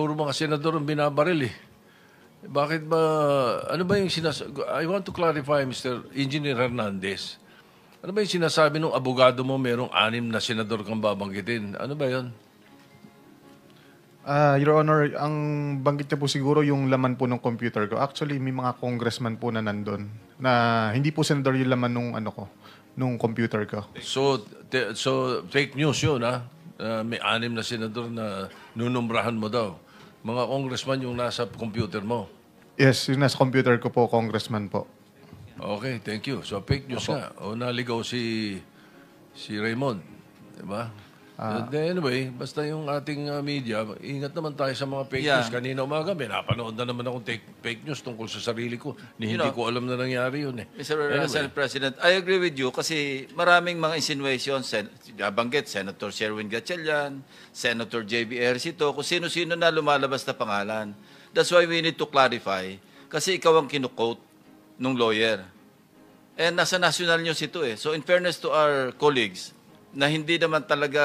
puro mga senador ang binabaril eh. Bakit ba, ano ba yung I want to clarify, Mr. Engineer Hernandez. Ano ba yung sinasabi ng abogado mo merong 6 na senador kang babanggitin? Ano ba yun? Your Honor, ang banggit niya po siguro yung laman po ng computer ko. Actually, may mga congressman po na nandun na hindi po senador yung laman nung computer ko. So fake news yun, ha? May 6 na senador na nunumbrahan mo daw. Mga congressman yung nasa computer mo. Yes, yung nasa computer ko po, congressman po. Okay, thank you. So fake news nga. O naligaw si Raymond. Diba? Anyway, basta yung ating media, ingat naman tayo sa mga fake news. Kanina umaga, may napanood na naman akong fake news tungkol sa sarili ko. Hindi ko alam na nangyari yun eh. Mr. Senate President, I agree with you kasi maraming mga insinuations, nabanggit, Senator Sherwin Gatchalian, Senator J.B. Ejercito, kung sino-sino na lumalabas na pangalan. That's why we need to clarify kasi ikaw ang kinukote nung lawyer. And nasa national news ito eh. So in fairness to our colleagues, na hindi naman talaga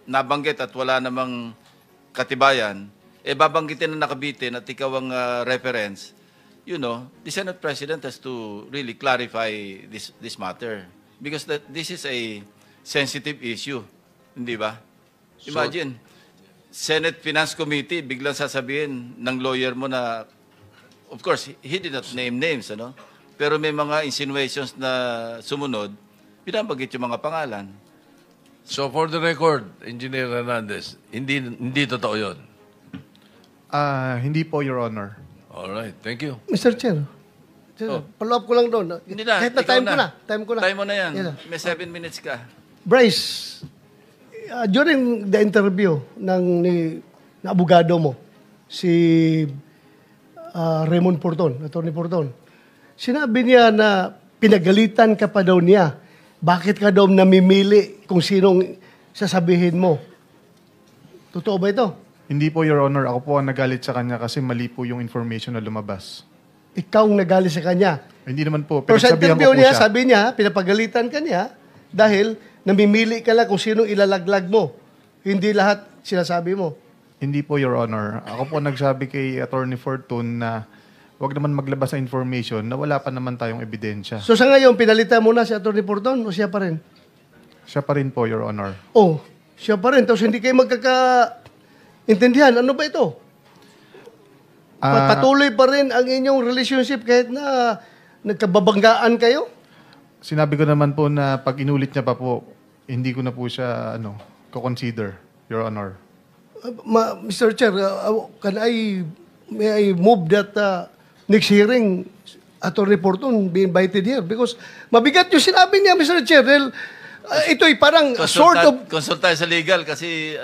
nabanggit at wala namang katibayan, babanggitin na nakabitin at ikaw ang reference, the Senate President has to really clarify this matter. Because this is a sensitive issue. Hindi ba? Imagine, Senate Finance Committee, biglang sasabihin ng lawyer mo na, of course, he did not name names, pero may mga insinuations na sumunod, pinabanggit yung mga pangalan. So for the record, Engineer Hernandez, hindi totoo yun. Hindi po, Your Honor. Alright, thank you. Mr. Chair, follow up ko lang doon. Hindi na, Kahit na ikaw time ko na. Time mo na yan. May 7 minutes ka. Bryce, during the interview ng abogado mo, si Raymond Porton, Attorney Porton, sinabi niya na pinagalitan ka pa daw niya. Bakit ka daw namimili kung sinong sasabihin mo? Totoo ba ito? Hindi po, Your Honor. Ako po ang nagalit sa kanya kasi mali po yung information na lumabas. Ikaw ang nagalit sa kanya? Hindi naman po. Pero sa Pinagsabihan interview ko po niya, siya. sabi niya, pinapagalitan ka niya dahil namimili ka lang kung sinong ilalaglag mo. Hindi lahat sinasabi mo. Hindi po, Your Honor. Ako po nagsabi kay Attorney Fortune na wag naman maglabas ng information na wala pa naman tayong ebidensya. So sa ngayon, pinalitan mo na si Atty. Porton o siya pa rin? Siya pa rin po, Your Honor. Oh, siya pa rin. Tapos hindi kayo magkakaintindihan. Ano ba ito? Patuloy pa rin ang inyong relationship kahit na nagkababanggaan kayo? Sinabi ko naman po na pag inulit niya pa po, hindi ko na po siya ko-consider, Your Honor. Mr. Chair, may I move that next hearing, Atty. Porton be invited here? Because mabigat yung sinabi niya, Mr. Chair. Ito'y parang sort of... Consult tayo sa legal kasi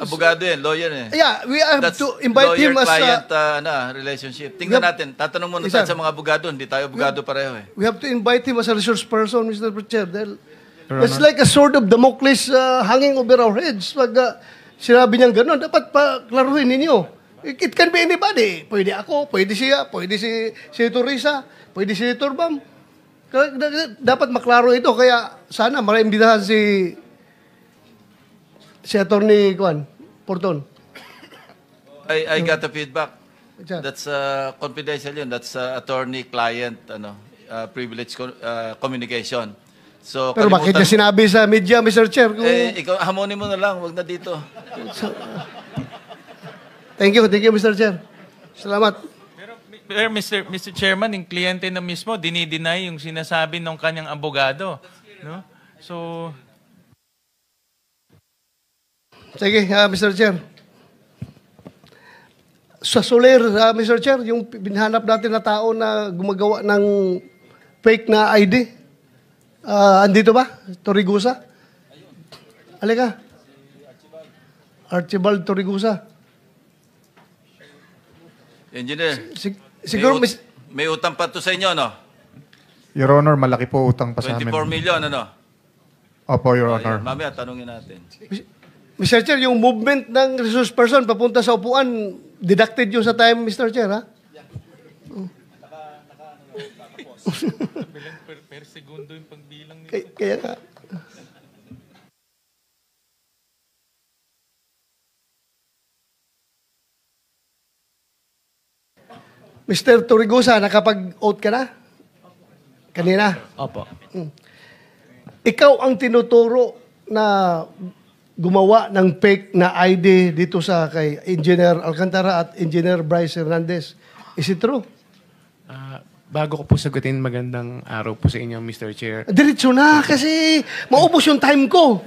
abogado yan, lawyer eh. Yeah, we have to invite him as... Lawyer-client relationship. Tingnan natin. Tatanong muna tayo sa mga abogado. Hindi tayo abogado pareho eh. We have to invite him as a resource person, Mr. Chair. It's like a sort of Damocles hanging over our heads. Pag sinabi niyang gano'n, dapat pa klaruhin ninyo. It can be anybody. Pwede ako, pwede siya, pwede si Senator Risa, pwede si Senator Bam. Dapat maklaro ito. Kaya sana maimbitahan si Atty. Porton. I got the feedback. That's confidential yun. That's attorney-client privilege communication. So, pero bakit niya sinabi sa media, Mr. Chair? Ikaw, hamonin mo na lang. Wag na dito. Thank you, Mr. Chair. Salamat. Pero Mr. Chairman, yung kliyente na mismo, dinideny yung sinasabi ng kanyang abogado. No? So... Sige, Mr. Chair. Sa Soler, Mr. Chair, yung binhanap natin na tao na gumagawa ng fake na ID. Andito ba? Torigusa? Halika. Archibald Torigusa. Engineer, siguro may utang pa to sa inyo, no? Your Honor, malaki po utang pa sa amin. 24 million, ano? Opo, Your Honor. Mamaya, tanungin natin. Mr. Chair, yung movement ng resource person papunta sa upuan, deducted yun sa time, Mr. Chair, ha? Per segundo yung pagbilang nito. Kaya nga. Mr. Torrigosa, nakapag-oath ka na? Kanina? Opo. Ikaw ang tinuturo na gumawa ng fake na ID dito sa kay Engineer Alcantara at Engineer Bryce Hernandez. Is it true? Bago ko po sagutin, magandang araw po sa inyo, Mr. Chair. Diretso na kasi maubos yung time ko.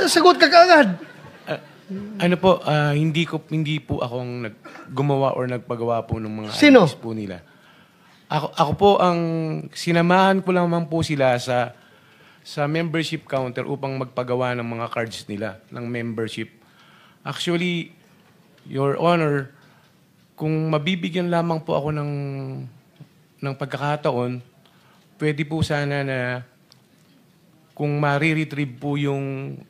Sagot ka kaagad. Ano po, hindi po akong gumawa or nagpagawa po ng mga Sino? IDs po nila. Ako po ang sinamahan ko lamang po sila sa membership counter upang magpagawa ng mga cards nila ng membership. Actually, Your Honor, kung mabibigyan lamang po ako ng pagkakataon, pwede po sana na kung mariretrieve po yung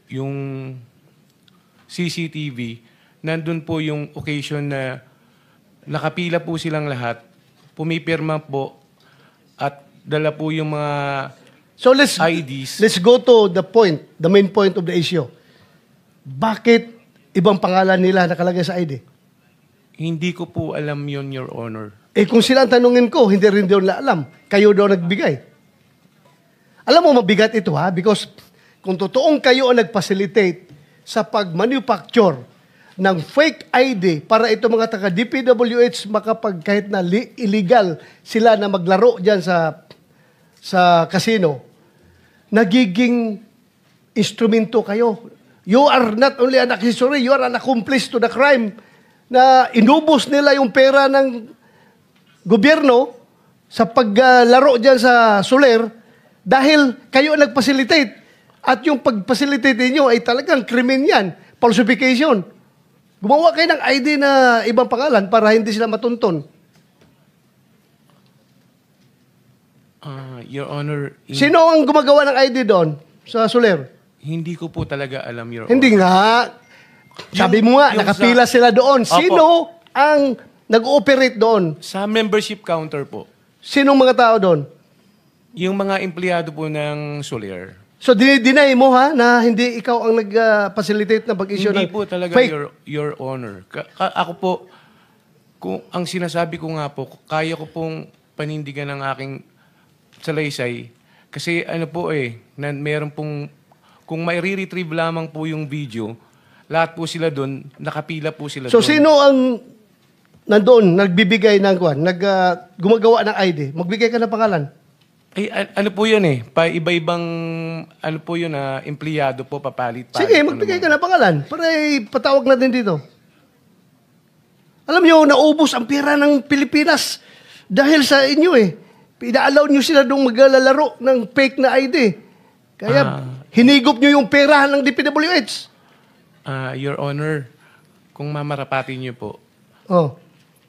CCTV, nandun po yung occasion na nakapila po silang lahat, pumipirma po, at dala po yung mga So let's IDs. let's go to the point, the main point of the issue. Bakit ibang pangalan nila nakalagay sa ID? Hindi ko po alam yun, Your Honor. Eh kung sila ang tanungin ko, hindi rin daw nila alam. Kayo daw nagbigay. Alam mo, mabigat ito ha? Because kung totoong kayo ang nag-facilitate sa pag-manufacture ng fake ID para ito mga taga-DPWH kahit na illegal sila na maglaro dyan sa casino, nagiging instrumento kayo. You are not only an accessory, you are an accomplice to the crime na inubos nila yung pera ng gobyerno sa paglaro dyan sa Soler dahil kayo ang nag-facilitate. At yung pag-facilitate ninyo ay talagang krimen yan. Falsification. Gumawa kayo ng ID na ibang pangalan para hindi sila matunton. Your Honor, Sino ang gumagawa ng ID doon sa Soler? hindi ko po talaga alam, Your Honor. Hindi nga. Sabi mo nga, yung nakapila sila doon. Sino ang nag-ooperate doon? Sa membership counter po, Sinong mga tao doon? yung mga empleyado po ng Soler, So, dinay mo ha, na hindi ikaw ang nag-facilitate ng pag-issue ng hindi po talaga, fake. Your Honor. Ako po, kung ang sinasabi ko nga po, kaya ko pong panindigan ng aking salaysay. Kasi ano po meron pong, kung may re-retrieve lamang po yung video, lahat po sila doon, nakapila po sila So, doon. sino ang nandoon, nagbibigay ng gumagawa ng ID? Magbigay ka ng pangalan. Ano po yun iba-ibang, ano po yun empleyado po, papalit. Sige, magbigay ka ng pangalan para patawag natin dito. Alam nyo, naubos ang pera ng Pilipinas dahil sa inyo Pina-allow nyo sila doon maglalaro ng fake na ID. Kaya hinigop nyo yung pera ng DPWH. Your Honor, kung mamarapatin nyo po, Oh.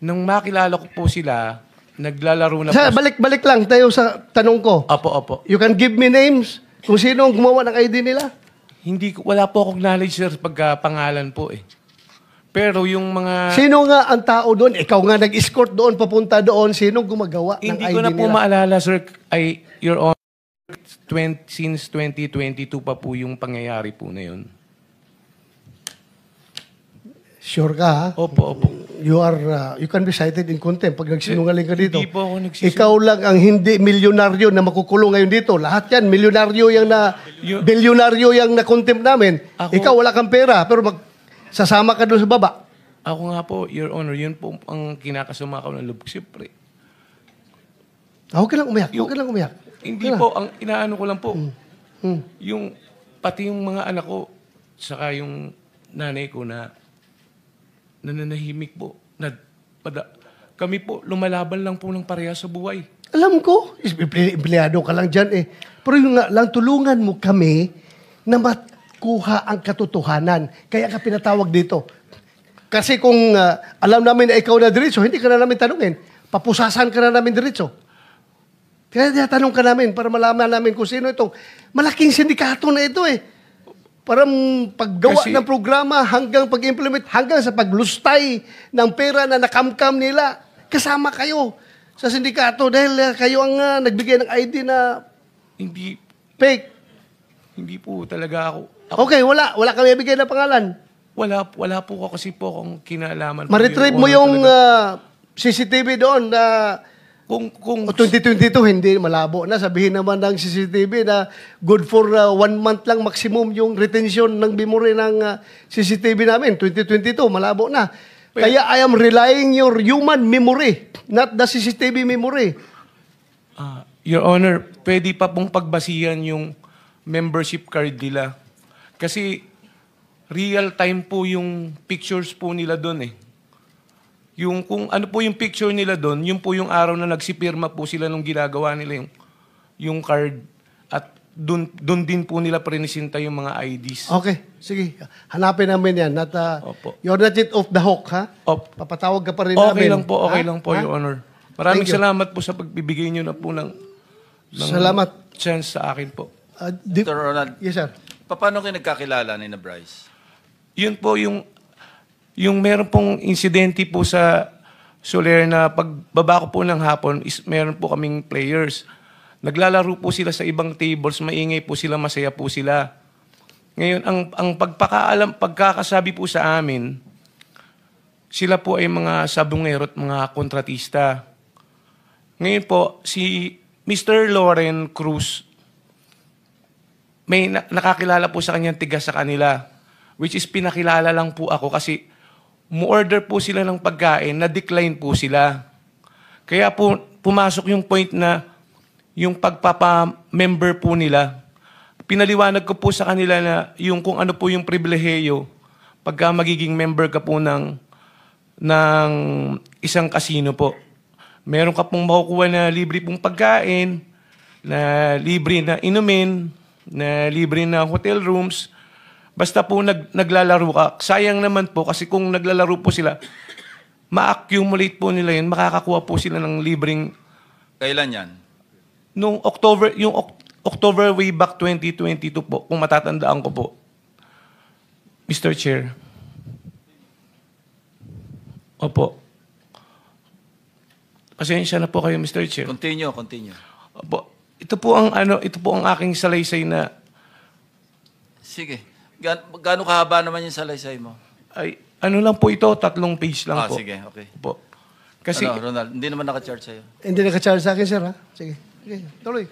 nung makilala ko po sila, naglalaro na po. Balik lang tayo sa tanong ko. Opo. You can give me names kung sino ang gumawa ng ID nila? Wala po akong knowledge, sir, pagkapangalan po Pero yung mga... Sino nga ang tao doon? Ikaw nga nag-escort doon, papunta doon. Sino gumagawa ng ID nila? Hindi ko na po maalala, sir. Your Honor, since 2022 pa po yung pangyayari po na yun. Sure ka, ha? Opo. You can be cited in contempt pag nagsinungaling ka dito. Hindi po ako nagsisinungaling. Ikaw lang ang hindi milyonaryo na makukulong ngayon dito. Lahat yan, milyonaryo bilyonaryo yung na-contempt namin. Ikaw wala kang pera, pero sasama ka doon sa baba. Ako nga po, Your Honor, yun po ang kinakasama ko ng loob. Siyempre. Huwag ka lang umiyak. Hindi po, ang inaano ko lang po, yung pati yung mga anak ko, saka yung nanay ko na nananahimik po. Kami po, lumalaban lang po ng pareha sa buhay. Alam ko, empleyado ka lang dyan Pero yung nga lang, tulungan mo kami na makuha ang katotohanan. Kaya ka pinatawag dito. Kasi kung alam namin na ikaw na diretso, hindi ka na namin tanungin. Papusasan ka na namin diretso. Kaya tanong ka namin para malaman namin kung sino itong malaking sindikato na ito Para paggawa ng programa hanggang pag-implement, hanggang sa paglustay ng pera na nakamkam nila. Kasama kayo sa sindikato dahil kayo ang nagbigay ng ID na Hindi fake. Hindi po talaga ako. Okay, wala kami ibigay na pangalan. Wala po ako kasi po akong kinalaman. Ma-retrieve mo yung CCTV doon na Kung 2022, hindi malabo na. Sabihin naman ng CCTV na good for 1 month lang maximum yung retention ng memory ng CCTV namin. 2022, malabo na. Kaya I am relying your human memory, not the CCTV memory. Your Honor, pwede pa pong pagbasihan yung membership card nila. Kasi real time po yung pictures po nila doon eh. Yung kung ano po yung picture nila doon, yun po yung araw na nagsipirma po sila nung ginagawa nila yung card. At doon din po nila prinisinta yung mga IDs. Okay, sige. Hanapin namin yan. Opo. You're not yet off the hook, ha? Papatawag ka pa rin namin. Okay lang po, Ha? Your Honor. Maraming Thank you. salamat po sa pagbibigay nyo na po ng Salamat. chance sa akin po. Dr. Ronald, Yes, sir. paano kayo nagkakilala ni na Bryce? Yun po yung meron pong insidente po sa Soler na pagbaba ko po ng hapon is meron po kaming players. Naglalaro po sila sa ibang tables, maingay po sila, masaya po sila. Ngayon, ang pagkakasabi po sa amin, sila po ay mga sabungero at mga kontratista. Ngayon po, si Mr. Loren Cruz, may nakakilala po sa kanyang tiga sa kanila, which is pinakilala lang po ako kasi mu-order po sila ng pagkain, na-decline po sila. Kaya po pumasok yung point na yung pagpapa-member po nila, pinaliwanag ko po sa kanila na yung kung ano po yung pribilehiyo pagka magiging member ka po ng isang casino po. Meron ka pong makukuha na libre pong pagkain, na libre na inumin, na libre na hotel rooms. Basta po naglalaro ka. Sayang naman po kasi kung naglalaro po sila, ma-accumulate po nila yun, makakakuha po sila ng libreng... Kailan yan? Nung October way back 2022 po, kung matatandaan ko po. Mr. Chair. Opo. Pasensya na po kayo, Mr. Chair. Continue. Opo. Ito po ang aking salaysay na Sige. Gaano kahaba naman yung salaysay mo? ay ano lang po ito, 3 page lang po. Sige, okay. Opo. Kasi Ronald, hindi naman naka-charge sa'yo. Hindi naka-charge sa akin, sir, ha? Sige. Tuloy.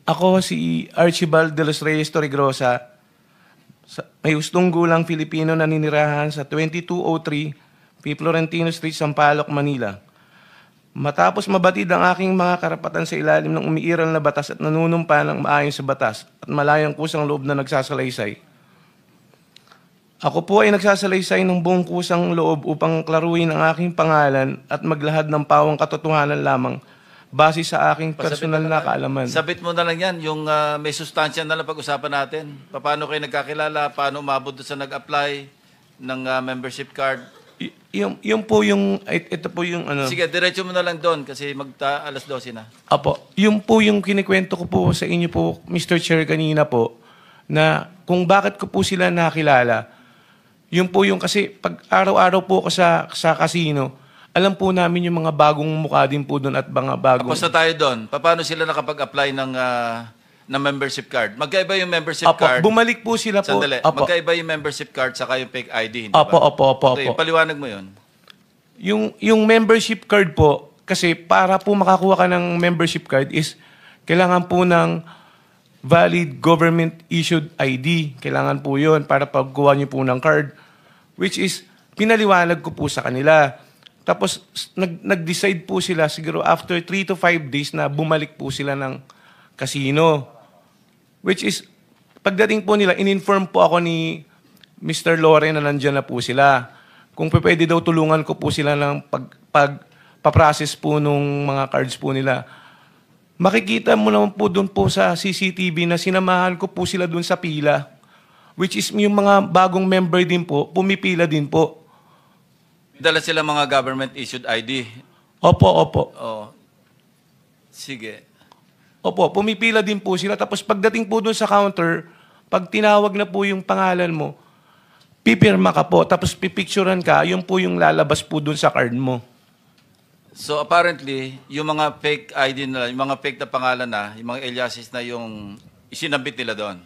ako si Archibald de los Reyes Torregrosa, may hustong gulang Filipino na ninirahan sa 2203 P. Florentino Street, Sampaloc, Manila. Matapos mabatid ang aking mga karapatan sa ilalim ng umiiral na batas at nanunumpa ng maayon sa batas at malayang kusang loob na nagsasalaysay. Ako po ay nagsasalaysay ng buong kusang loob upang klaruin ang aking pangalan at maglahad ng pawang katotohanan lamang base sa aking personal na kaalaman. Sabit mo na lang yan, yung may sustansya na lang pag-usapan natin. Paano kayo nagkakilala, paano umabot sa nag-apply ng membership card. Yung po yung, ito po yung ano. Sige, diretso mo na lang doon kasi alas 12 na. Apo, yung po yung kinikwento ko po sa inyo po, Mr. Chair, kanina po, na kung bakit ko po sila nakilala, yung po yung kasi pag araw-araw po ako sa casino, alam po namin yung mga bagong mukha din po doon at mga bagong... Tapos na tayo doon. Paano sila nakapag-apply ng membership card? Magkaiba yung membership Apo, card. bumalik po sila po. Sandali. Apo. Magkaiba yung membership card saka yung fake ID, hindi Apo, ba? opo. Okay, paliwanag mo yun. Yung membership card po, kasi para po makakuha ka ng membership card is kailangan po ng valid government-issued ID. Kailangan po yun para pagkuha niyo po ng card. Which is, pinaliwanag ko po sa kanila. Tapos, nag-decide po sila siguro after 3 to 5 days na bumalik po sila ng casino. Which is, pagdating po nila, in-inform po ako ni Mr. Loren na nandyan na po sila. Kung pwede daw tulungan ko po sila ng pagpaprocess po nung mga cards po nila. Makikita mo naman po doon po sa CCTV na sinamahan ko po sila doon sa pila. Which is yung mga bagong member din po, pumipila din po. Dala sila mga government-issued ID. Opo. Oh. Sige. Opo, pumipila din po sila. Tapos pagdating po doon sa counter, pag tinawag na po yung pangalan mo, pipirma ka po, tapos pipicturean ka, yun po yung lalabas po doon sa card mo. So apparently, yung mga fake ID na, yung mga fake na pangalan na, yung mga aliases na yung isinabit nila doon.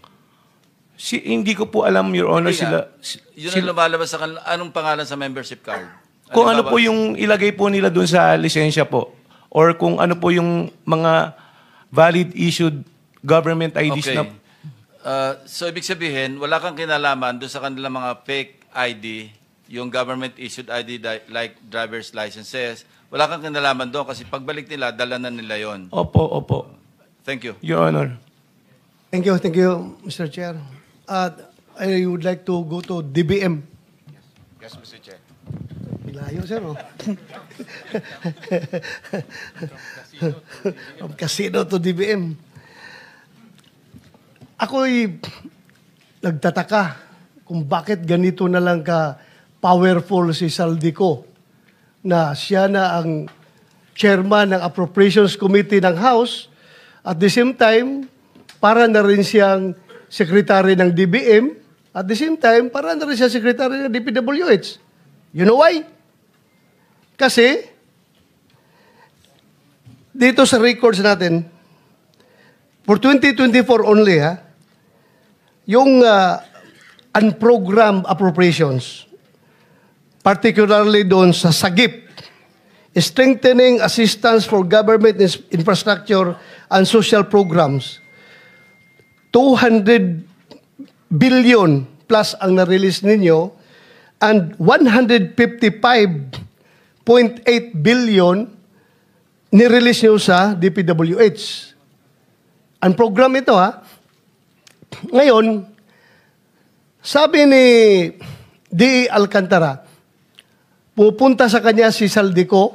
Hindi ko po alam, Your Honor, Hindi nga. sila... Yun ang lumalabas sa kanila. Anong pangalan sa membership card? Kung ano Halimbawa, po yung ilagay po nila dun sa lisensya po. Or kung ano po yung mga valid issued government IDs na... So, ibig sabihin, wala kang kinalaman doon sa kanilang mga fake ID, yung government-issued ID like driver's licenses. Wala kang kinalaman doon kasi pagbalik nila, dala na nila yon. Opo. Thank you. Your Honor. Thank you, Mr. Chair. I would like to go to DBM. Yes, Mr. Chair. Layo, sir, oh. From casino to DBM. Ako'y nagtataka kung bakit ganito na lang ka powerful si Saldico na siya na ang chairman ng Appropriations Committee ng House at the same time para na rin siyang secretary ng DBM at the same time para na rin siyang secretary ng DPWH. You know why? Kasi dito sa records natin for 2024 only yung unprogrammed appropriations, particularly doon sa SAGIP, strengthening assistance for government infrastructure and social programs, 200 billion plus ang na-release ninyo and 155.8 billion ni-release nyo sa DPWH. Ang program ito Ngayon, sabi ni D. Alcantara, pupunta sa kanya si Saldico,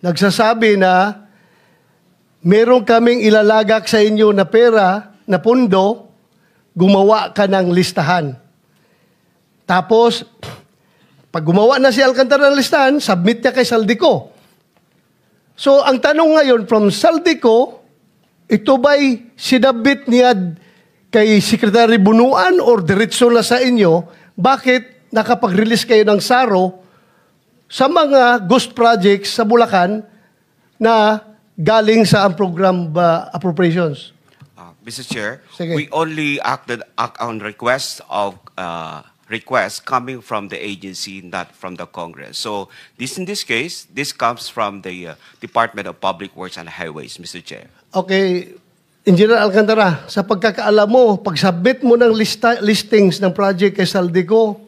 nagsasabi na meron kaming ilalagak sa inyo na pera, na pondo, gumawa ka ng listahan. Tapos, pag gumawa na si Alcantara ng listahan, submit niya kay Saldico. So, ang tanong ngayon from Saldico, ito ba'y sinabit niya kay Secretary Bunuan or diretso na sa inyo? Bakit nakapag-release kayo ng SARO sa mga ghost projects sa Bulacan na galing sa program appropriations? Mr. Chair, Sige. we only act on requests coming from the agency, not from the Congress. So in this case, this comes from the Department of Public Works and Highways, Mr. Chair. Okay, Engineer Alcantara, sa pagkakaalam mo, pag-submit mo ng listings ng project kay Saldico,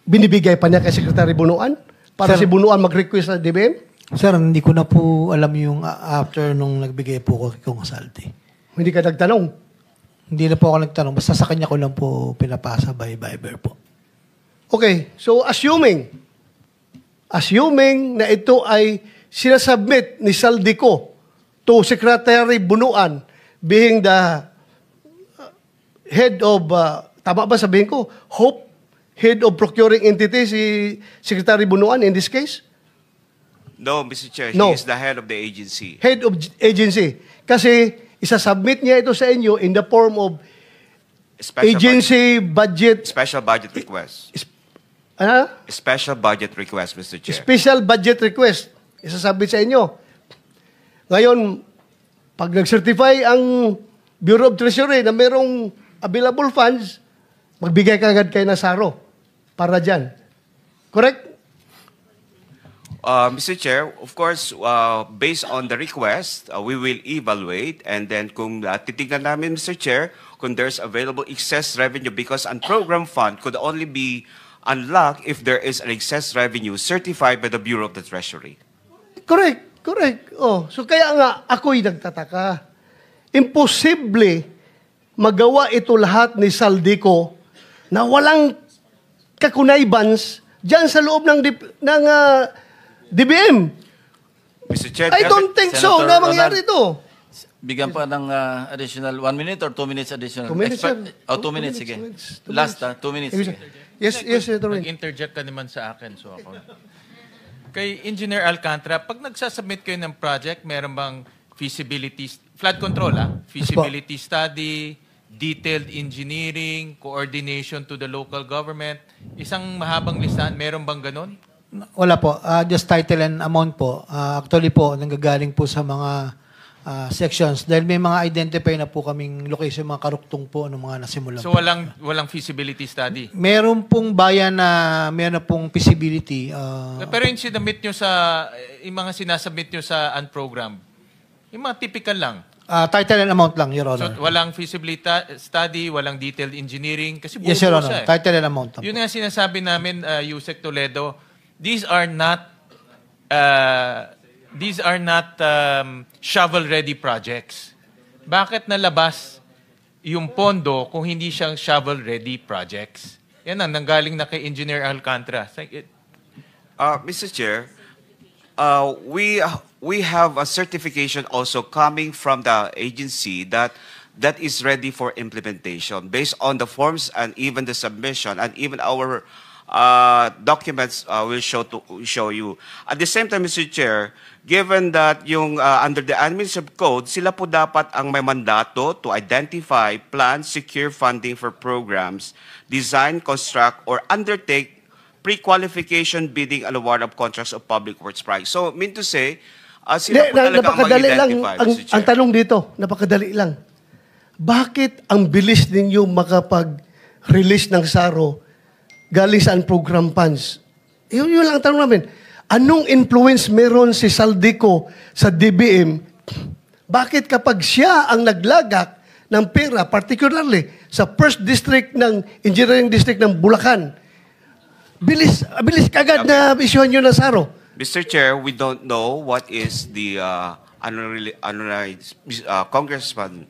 binibigay pa niya kay Secretary Bunuan para Sir, si Bunuan mag-request sa DBM? Sir, hindi ko na po alam yung after nung nagbigay po ko kay Kong Saldi. Hindi ka nagtanong? Hindi na po ako nagtanong. Basta sa kanya ko lang po pinapasa by Viber po. Okay, so assuming na ito ay sinasubmit ni Saldico to Secretary Bunuan being the head of, tama ba sabihin ko, head of procuring entity si Secretary Bunuan in this case? No, Mr. Chair, No. he is the head of the agency. Head of agency. Kasi isasubmit niya ito sa inyo in the form of agency budget. Special budget request. Ano? Special budget request, Mr. Chair. Special budget request. Isasubmit sa inyo. Ngayon, pag nag-certify ang Bureau of Treasury na mayroong available funds, magbigay ka agad kayo ng SARO para dyan. Correct? Mr. Chair, of course, based on the request, we will evaluate and then kung titignan namin, Mr. Chair, kung there's available excess revenue because an program fund could only be unlocked if there is an excess revenue certified by the Bureau of the Treasury. Correct. Oh, so kaya nga ako'y nagtataka. Imposible magawa ito lahat ni Saldico na walang kakunaybans dyan sa loob ng DBM. Mr. Chair, I don't think so Senator na mangyari Ronald, ito. Bigyan pa ng additional 1 minute or 2 minutes additional? 2 minutes, sir. 2 minutes, sige. 2 minutes. Last, 2 minutes, sige. Yes, Senator Win. Nag-interject ka naman sa akin, so ako. Kay Engineer Alcantara, pag nagsasubmit kayo ng project, meron bang flood control, feasibility study, detailed engineering, coordination to the local government, isang mahabang listahan, meron bang ganun? Wala po. Just title and amount po. Actually po, nanggagaling po sa mga sections dahil may mga identify na po kaming location, mga karuktong po ng mga nasimulan. So walang feasibility study. Meron pong bayan na meron na pong feasibility. Pero yung sinabit nyo yung mga sinasubmit nyo sa unprogram, yung mga typical lang. Title and amount lang, Your So Honor. walang feasibility study, walang detailed engineering, kasi Yes, Your buo-buo Honor. siya. Title and amount lang. Yun nga sinasabi namin, Yusek Toledo, these are not shovel-ready projects. Bakit nalabas yung pondo kung hindi siyang shovel-ready projects? Yan ang nanggaling na kay Engineer Alcantara. Mr. Chair, we have a certification also coming from the agency that is ready for implementation based on the forms and even the submission and even our documents will show you. At the same time, Mr. Chair, given that yung under the administrative code, sila po dapat ang may mandato to identify, plan, secure funding for programs, design, construct, or undertake pre-qualification bidding and award of contracts of public works projects. So, mean to say, sila po talaga ang napakadali lang, mag-identify, Mr. Chair. ang tanong dito, napakadali lang. Bakit ang bilis ninyo makapag-release ng SARO galing sa program funds? Yun lang ang tanong namin. Anong influence meron si Saldico sa DBM? Bakit kapag siya ang naglagak ng pera, particularly sa first district ng engineering district ng Bulacan, bilis kagad na isyuhan nyo ng SARO? Mr. Chair, we don't know what is the Congressman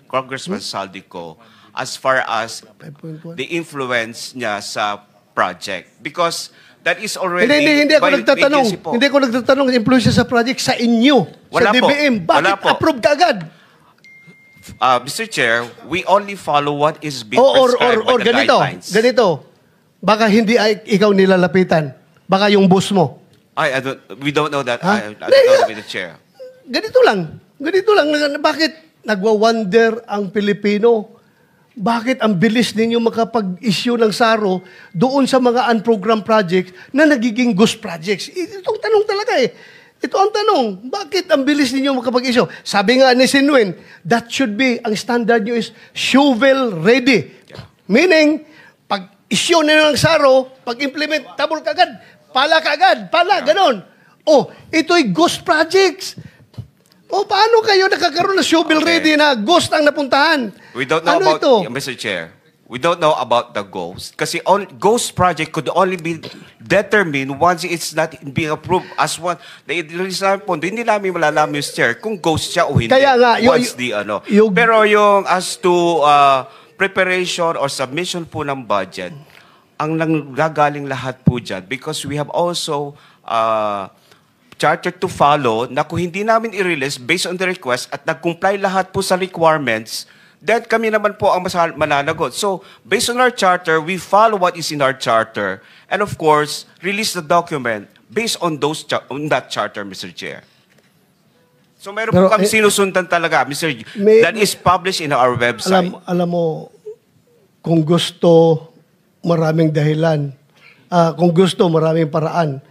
Saldico as far as 5.1. the influence niya sa project. Because that is already Hindi ako by nagtatanong. agency po. Hindi ako nagtatanong ng influence sa project sa inyo, Wala sa po. DBM. Wala Bakit po. approve ka agad? Mr. Chair, we only follow what is being Or prescribed by the guidelines. ganito. Baka hindi ay ikaw nilalapitan. Baka yung boss mo. We don't know that. Ha? I don't know with the chair. Ganito lang. Bakit nagwa-wonder ang Pilipino? Bakit ang bilis ninyo makapag-issue ng SARO doon sa mga unprogrammed projects na nagiging ghost projects? Itong tanong talaga eh. Ito ang tanong. Bakit ang bilis ninyo makapag-issue? Sabi nga ni Sinwin, that should be, ang standard nyo is shovel ready. Meaning, pag-issue na ng SARO, pag-implement, tabol kagad, pala kagad, ganon. Ito'y ghost projects. Paano kayo nakakaroon ng shovel ready na ghost ang napuntahan? We don't know Ano about, ito? Mr. Chair, we don't know about the ghost. Kasi ghost project could only be determined once it's not being approved as one. The pondo, hindi namin malalaman, Mr. Chair, kung ghost siya o hindi. Kaya nga, Pero yung as to preparation or submission po ng budget, ang nanggagaling lahat po dyan because we have also charter to follow na kung hindi namin i-release based on the request at nag-comply lahat po sa requirements, then kami naman po ang mananagot. So, based on our charter, we follow what is in our charter and of course, release the document based on that charter, Mr. Chair. So, meron po kami sinusundan talaga, Mr. That is published in our website. Alam mo, kung gusto, maraming dahilan. Kung gusto, maraming paraan.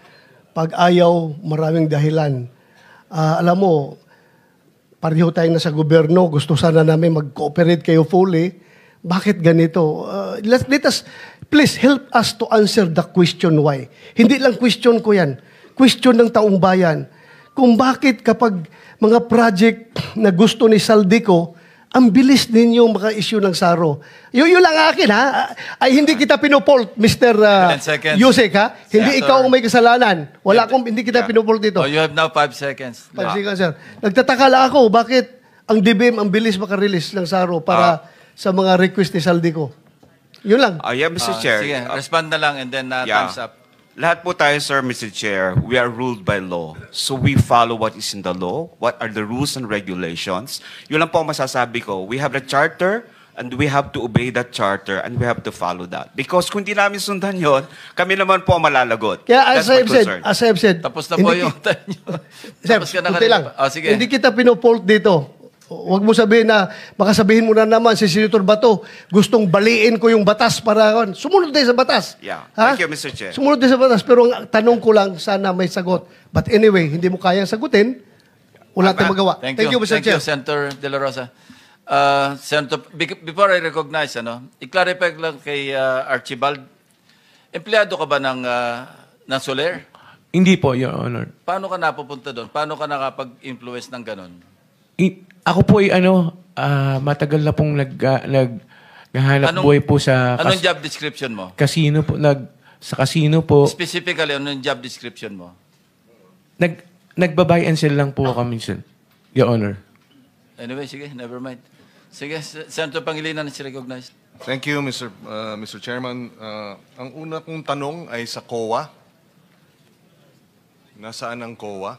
Pag ayaw, maraming dahilan. Alam mo, pareho tayong nasa gobyerno, gusto sana namin mag-cooperate kayo fully. Bakit ganito? Let us, please help us to answer the question why. Hindi lang question ko yan. Question ng taong bayan. Kung bakit kapag mga project na gusto ni Saldico, ang bilis ninyong maka-issue ng SARO. Yun lang akin, ha? Ay, hindi kita pinopolt, Mr. Yusek, ha? Hindi ikaw ang may kasalanan. Hindi kita pinopolt dito. You have now 5 seconds. 5 seconds, sir. Nagtataka lang ako, bakit ang DBM ang bilis maka-release ng SARO para sa mga request ni Saldico? Yun lang. Yeah, Mr. Chair. Sige, respond na lang and then time's up. Lahat po tayo, sir, Mr. Chair, we are ruled by law. So we follow what is in the law, what are the rules and regulations. Yun lang po ang masasabi ko. We have the charter, and we have to obey that charter, and we have to follow that. Because kung di namin sundan yun, kami naman po ang malalagot. Kaya That's my concern. as I've said, Tapos na po yung time nyo. Sir, Tapos ka na kunti lang. Sige. Hindi kita pinopolt dito. Huwag mo sabihin na, baka sabihin mo na naman si Senator Bato, gustong baliin ko yung batas para, sumunod tayo sa batas. Yeah. Ha? Thank you, Mr. Chair. Sumunod tayo sa batas, pero ang tanong ko lang, sana may sagot. But anyway, hindi mo kayang sagutin, Wala tayong magawa. Thank you, Mr. Thank Chair. you, Senator De La Rosa. Senator, before I recognize, i-clarify ko lang kay Archibald, empleyado ka ba ng Soler? Hindi po, Your Honor. Paano ka napupunta doon? Paano ka nakapag-influence ng ganon? Ako po ay matagal na pong naghahanap buhay po sa Anong job description mo? casino po. Sa casino po. Specifically, anong job description mo? Nagbabuy and sell lang po kami minsan, Your Honor. Anyway, sige, never mind. Sige, Senator Pangilinan is recognized. Thank you, Mr. Chairman. Ang una kong tanong ay sa COA. Nasaan ang COA?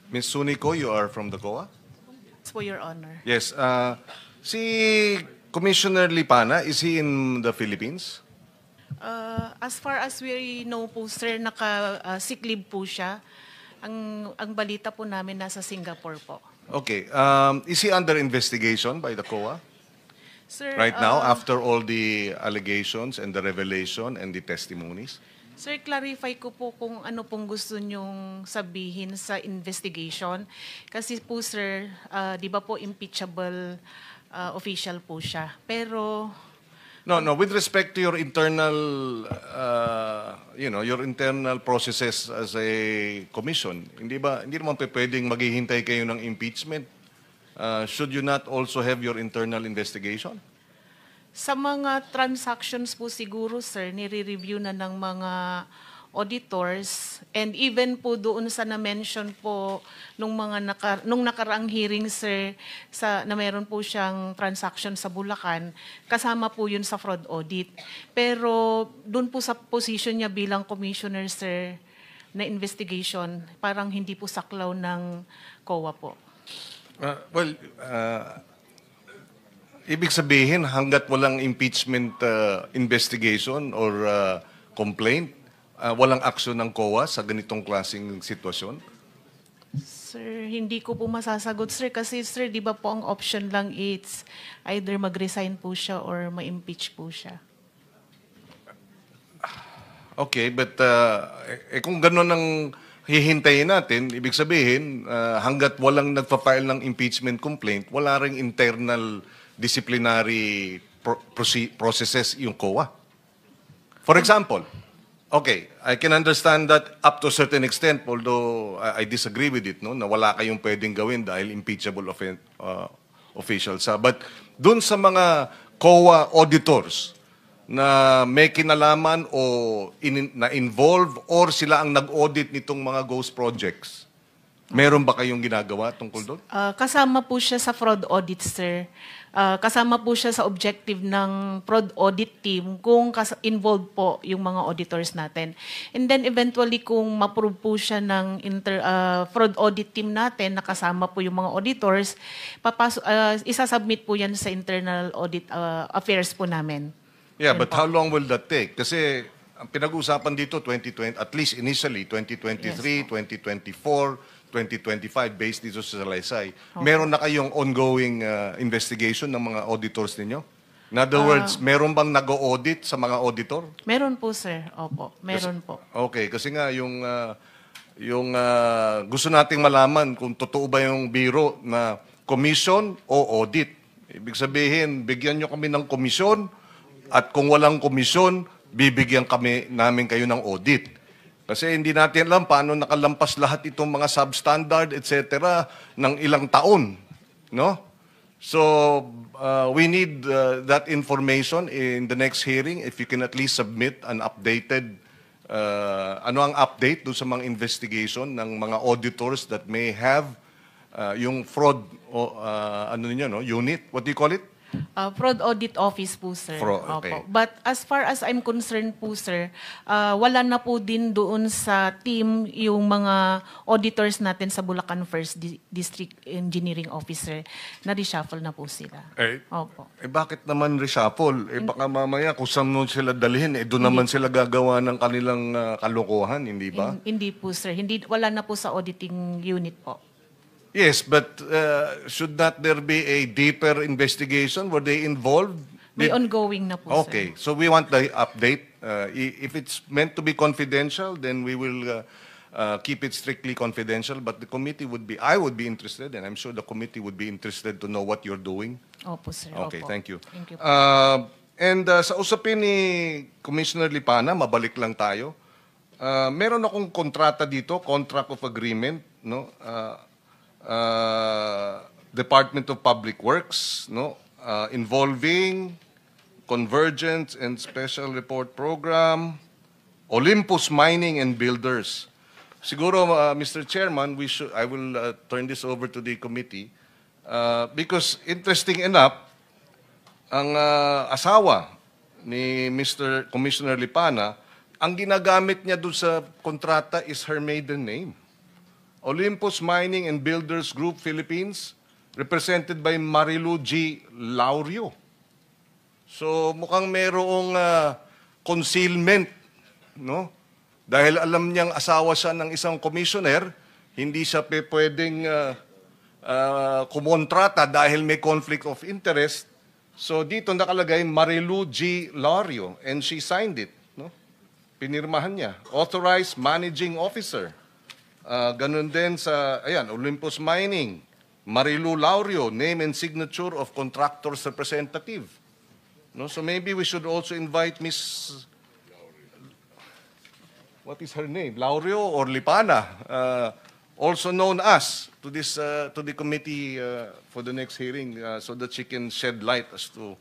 Ms. Sunico, you are from the COA? For Your Honor. Yes. Si Commissioner Lipana, is he in the Philippines? As far as we know po, sir, naka-sick leave po siya. Ang balita po namin nasa Singapore po. Okay. Is he under investigation by the COA Sir, right now after all the allegations and the revelation and the testimonies? Sir, clarify ko po kung ano pong gusto nyong sabihin sa investigation. Kasi po, sir, di ba po impeachable official po siya. Pero... No. With respect to your internal, your internal processes as a commission, hindi naman pwedeng maghihintay kayo ng impeachment? Should you not also have your internal investigation? Sa mga transactions po siguro, sir, nire-review na ng mga auditors, and even po doon sa na-mention po nung nakaraang hearing, sir, na meron po siyang transaction sa Bulacan, kasama po yun sa fraud audit. Pero doon po sa position niya bilang commissioner, sir, na investigation, parang hindi po saklaw ng COA po. Ibig sabihin, hanggat walang impeachment investigation or complaint, walang aksyon ng COA sa ganitong klaseng sitwasyon? Sir, hindi ko po masasagot, sir. Kasi, sir, di ba po ang option lang it's either mag-resign po siya or ma-impeach po siya. Okay, but kung gano'n ang hihintayin natin, ibig sabihin, hanggat walang nagpa-file ng impeachment complaint, wala ring internal disciplinary processes yung COA. For example, okay, I can understand that up to a certain extent, although I disagree with it, no, na wala kayong pwedeng gawin dahil impeachable officials. But dun sa mga COA auditors na may kinalaman o na-involve or sila ang nag-audit nitong mga ghost projects, meron ba kayong ginagawa tungkol doon? Kasama po siya sa fraud audit, sir. Kasama po siya sa objective ng fraud audit team kung involved po yung mga auditors natin. And then eventually kung ma-prove po siya ng fraud audit team natin na kasama po yung mga auditors, isasubmit po yan sa internal audit affairs po namin. Yeah, but how long will that take? Kasi ang pinag-uusapan dito 2020, at least initially 2023, 2024, 2025 based dito sa Salaysay. Meron na kayong ongoing investigation ng mga auditors ninyo? In other words, meron bang nag-audit sa mga auditor? Meron po, sir. Opo, meron po. Okay, kasi nga yung gusto nating malaman kung totoo ba yung biro na commission o audit. Ibig sabihin, bigyan nyo kami ng komisyon at kung walang komisyon, bibigyan namin kayo ng audit. Kasi hindi natin alam paano nakalampas lahat itong mga substandard, etc. ng ilang taon. No? So, we need that information in the next hearing. If you can at least submit an updated, ano ang update doon sa mga investigation ng mga auditors that may have yung fraud, unit. What do you call it? Fraud Audit Office po, sir. Okay. Opo. But as far as I'm concerned po, sir, wala na po din doon sa team yung mga auditors natin sa Bulacan First District Engineering Officer. Na-reshuffle na po sila. Opo. Bakit naman reshuffle? Baka mamaya kung saan mo sila dalhin, doon naman sila gagawa ng kanilang kalokohan, hindi ba? Hindi po, sir. Wala na po sa auditing unit po. Yes, but should not there be a deeper investigation? Were they involved? May ongoing na po, sir. Okay, so we want the update. If it's meant to be confidential, then we will keep it strictly confidential. But the committee I would be interested, and I'm sure the committee would be interested to know what you're doing. Opo, sir. Okay, Opo. thank you. Thank you. And sa usapin ni Commissioner Lipana, mabalik lang tayo. Meron akong kontrata dito, contract of agreement, no? Department of Public Works, no? Involving Convergence and Special Report Program, Olympus Mining and Builders. Siguro, Mr. Chairman, I will turn this over to the committee because interesting enough, ang asawa ni Mr. Commissioner Lipana, ang ginagamit niya doon sa kontrata is her maiden name. Olympus Mining and Builders Group Philippines, represented by Marilu G. Laurio. So mukhang merong concealment, no? Dahil alam niyang asawa siya ng isang commissioner, hindi siya pwedeng kumontrata dahil may conflict of interest. So dito nakalagay Marilu G. Laurio and she signed it, no? Pinirmahan niya. Authorized Managing Officer. Ganun din sa, Olympus Mining, Marilu Laurio, name and signature of contractor's representative. No? So maybe we should also invite Miss, what is her name? Laurio or Lipana, also known as, to the committee for the next hearing, so that she can shed light as to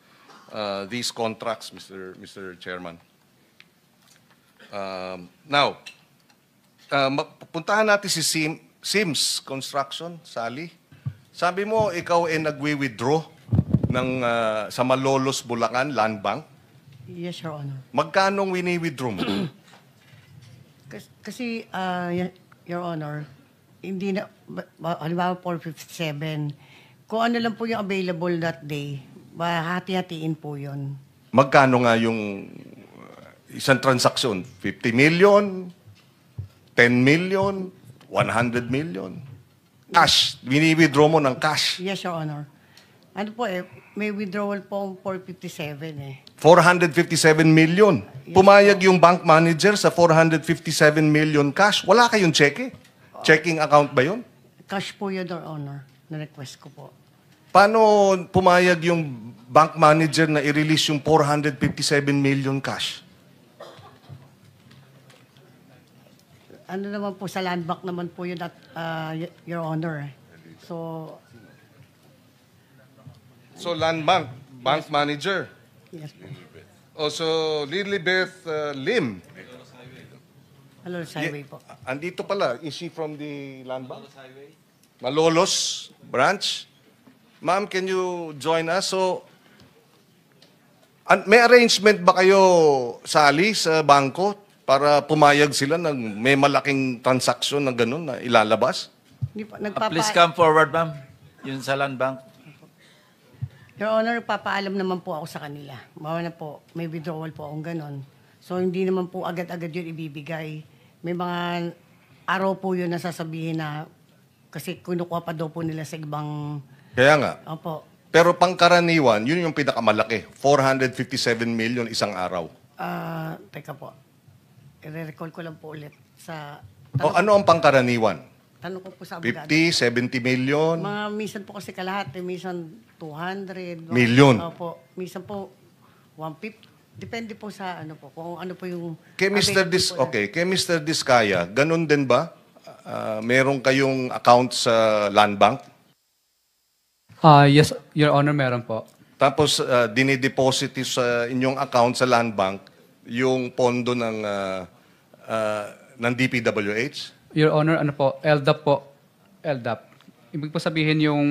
these contracts, Mr. Chairman. Now, puntahan natin si Sims Construction, Sally. Sabi mo, ikaw ay nagwi-withdraw sa Malolos, Bulacan, Land Bank. Yes, Your Honor. Magkano wini-withdraw mo? Kasi, Your Honor, hindi na, halimbawa 457, kung ano lang po yung available that day, hati-hatiin po yun. Magkano nga yung isang transaksyon? 50 million? 10 million, 100 million. Cash. Wini-withdraw mo ng cash. Yes, Your Honor. Ano po may withdrawal po 457 457 million. Pumayag yung bank manager sa 457 million cash. Wala kayong cheque? Checking account ba yun? Cash po yun, Your Honor. Na-request ko po. Paano pumayag yung bank manager na i-release yung 457 million cash? Ano naman po, sa land bank naman po yun at Your Honor. So land bank, bank manager. yes po. Also, Lilibeth Lim. Malolos Highway po. Andito pala. Is she from the land bank? Malolos branch. Ma'am, can you join us? So, may arrangement ba kayo, Sally, sa bangko para pumayag sila ng may malaking transaksyon na gano'n na ilalabas? Hindi po, Please come forward, ma'am. Yun sa land bank. Your Honor, papaalam naman po ako sa kanila. Bawa na po, may withdrawal po akong ganon. So, hindi naman po agad-agad yun ibibigay. May mga araw po yun na sasabihin na kasi kinukuha pa daw po nila sa ibang... Kaya nga. Opo. Pero pangkaraniwan, yun yung pinakamalaki. 457 million isang araw. Teka po. I-recall ko lang po ulit sa... O ano ang pangkaraniwan? Tanong ko po sa abogado. 50, 70 million? Mga minsan po kasi kalahati, minsan 200. Million? Opo. Minsan po 150. Depende po sa ano po, kung ano po yung... Kay Mr. Diskaya, ganun din ba? Meron kayong account sa land bank? Yes, Your Honor, meron po. Tapos dinideposit sa inyong account sa land bank yung pondo ng DPWH? Your Honor, ano po, LDAP po. LDAP. ibig po sabihin yung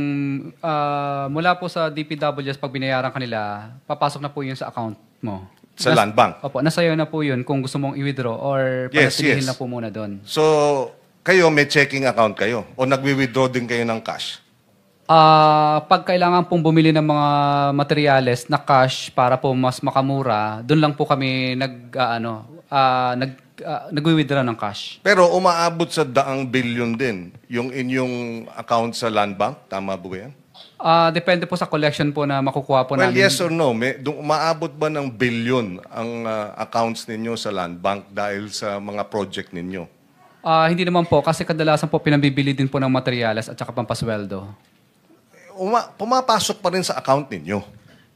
mula po sa DPWS pag binayaran kanila, papasok na po yun sa account mo. Sa land bank? Opo, nasayo na po yun kung gusto mong i-withdraw or panatilihin na po muna doon. So, kayo may checking account kayo o nagwi-withdraw din kayo ng cash? Pag kailangan pong bumili ng mga materyales na cash para po mas makamura, doon lang po kami nagwi-withdraw ng cash. Pero umaabot sa 100 billion din yung inyong account sa land bank? Tama ba yan? Depende po sa collection po na makukuha po Well, namin. yes or no? Umaabot ba ng billion ang accounts ninyo sa land bank dahil sa mga project ninyo? Hindi naman po kasi kadalasan po pinabibili din po ng materyales at saka pampasweldo. Pumapasok pa rin sa account ninyo?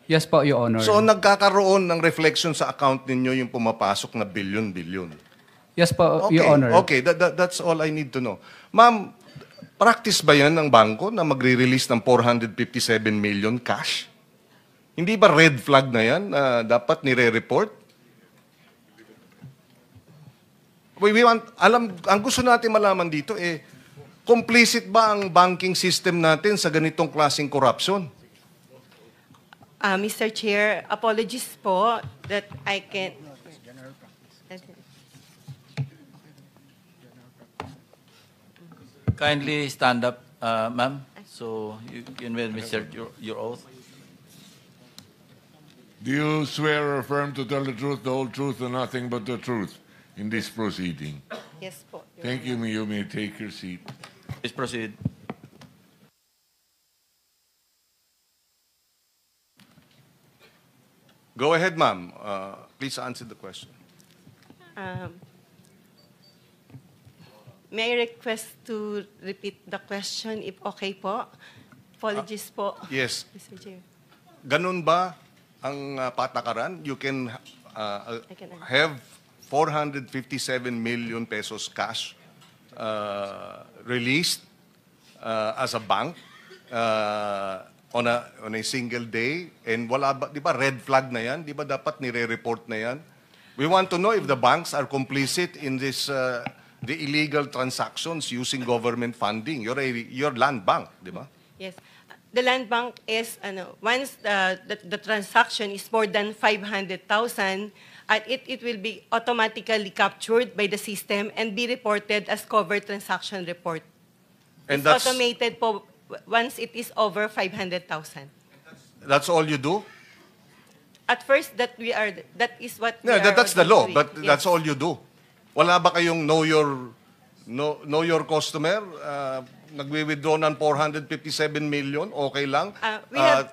Yes po, Your Honor. So nagkakaroon ng reflection sa account ninyo yung pumapasok na billion-billion? Yes po, Okay, Your Honor. okay. That's all I need to know. Ma'am, practice ba yan ng bangko na magre-release ng 457 million cash? Hindi ba red flag na yan na dapat nire-report? Ang gusto natin malaman dito complicit ba ang banking system natin sa ganitong klaseng corruption? Mr. Chair, apologies po that I can... Kindly stand up, ma'am. So you can administer your oath. Do you swear or affirm to tell the truth, the whole truth, and nothing but the truth in this proceeding? Yes po. Thank you. You may take your seat. Please proceed. Go ahead, ma'am. Please answer the question. May I request to repeat the question if okay po? Apologies po. Yes. Mr. Chair. Ganun ba ang patakaran? You can have 457 million pesos cash released as a bank on a single day, and wala ba, di ba red flag na yan? Di ba dapat nire-report na yan? We want to know if the banks are complicit in this the illegal transactions using government funding. You're land bank, di ba? Yes. The land bank is, once the transaction is more than 500,000, it will be automatically captured by the system and be reported as covered transaction report. And it's that's automated po once it is over 500,000. That's all you do? At first, that is what we Yeah, are that's the law, doing. but Yes. that's all you do. Wala ba kayong know your customer? Nagwi-withdraw ng 457 million, okay lang? We have-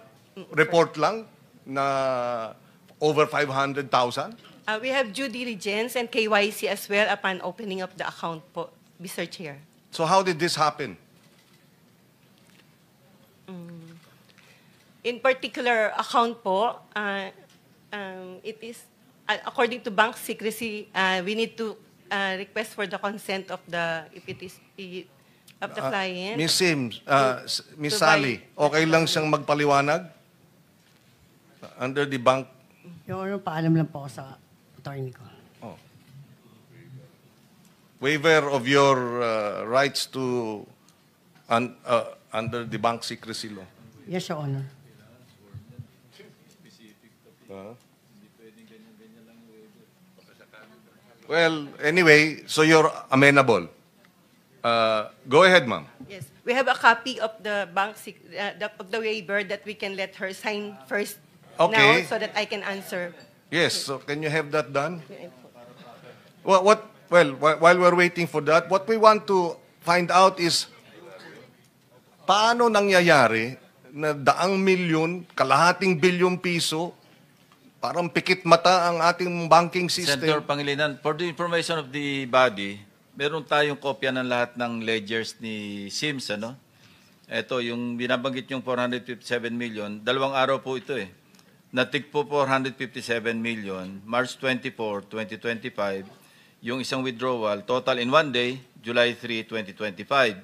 report lang na over 500,000? We have due diligence and KYC as well upon opening up the account po, Mr. Chair. So how did this happen? In particular account po, it is, according to bank secrecy, we need to request for the consent of the, of the client. Miss Sims, Miss Sally, okay lang siyang magpaliwanag? Under the bank? Yung ano, paalam lang po ako sa attorney ko. Waiver of your rights to under the bank secrecy law. Yes, Your Honor. Well, anyway, so you're amenable. Go ahead, ma'am. Yes, we have a copy of the of the waiver that we can let her sign first now Okay. so that I can answer. Yes, so can you have that done? Well, while we're waiting for that, what we want to find out is paano nangyayari na 100 milyon, kalahating bilyong piso, parang pikit mata ang ating banking system. Senator Pangilinan, for the information of the body, meron tayong kopya ng lahat ng ledgers ni Sims, ano? Ito, yung binabanggit yung 457 million, 2 araw po ito eh. Natik po 457 million, March 24, 2025, yung isang withdrawal, total in one day, July 3, 2025.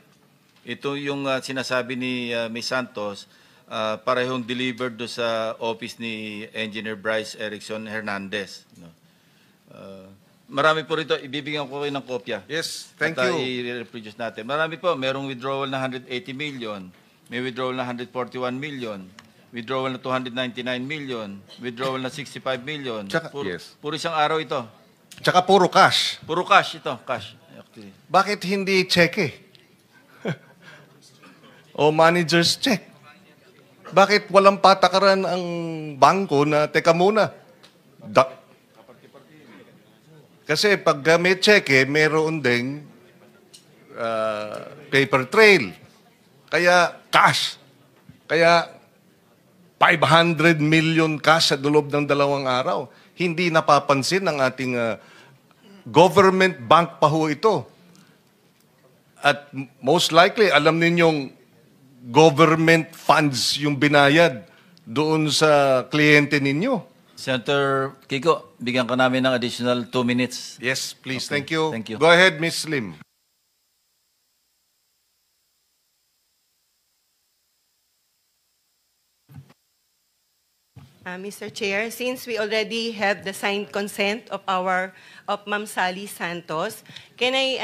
Ito yung sinasabi ni Ms. Santos, parehong delivered do sa office ni Engineer Bryce Erickson Hernandez. No? marami po rito. Ibibigyan ko kayo ng kopya. Yes, thank At, you. i-reproduce natin. Marami po. Merong withdrawal na 180 million. May withdrawal na 141 million. Withdrawal na 299 million. Withdrawal na 65 million. Yes. Puro isang araw ito. Tsaka puro cash. Puro cash ito. Cash. Actually. Bakit hindi cheque? O manager's check? Bakit walang patakaran ang bangko na, teka muna, kasi pag may cheque, meron ding paper trail. Kaya cash. Kaya 500 million cash sa loob ng 2 araw. Hindi napapansin ng ating government bank pa ho ito. At most likely, alam ninyong government funds yung binayad doon sa kliyente ninyo. Senator Kiko, bigyan ka namin ng additional 2 minutes. Yes, please. Okay. Thank you. Thank you. Go ahead, Ms. Lim. Mr. Chair, since we already have the signed consent of Ma'am Sally Santos, can I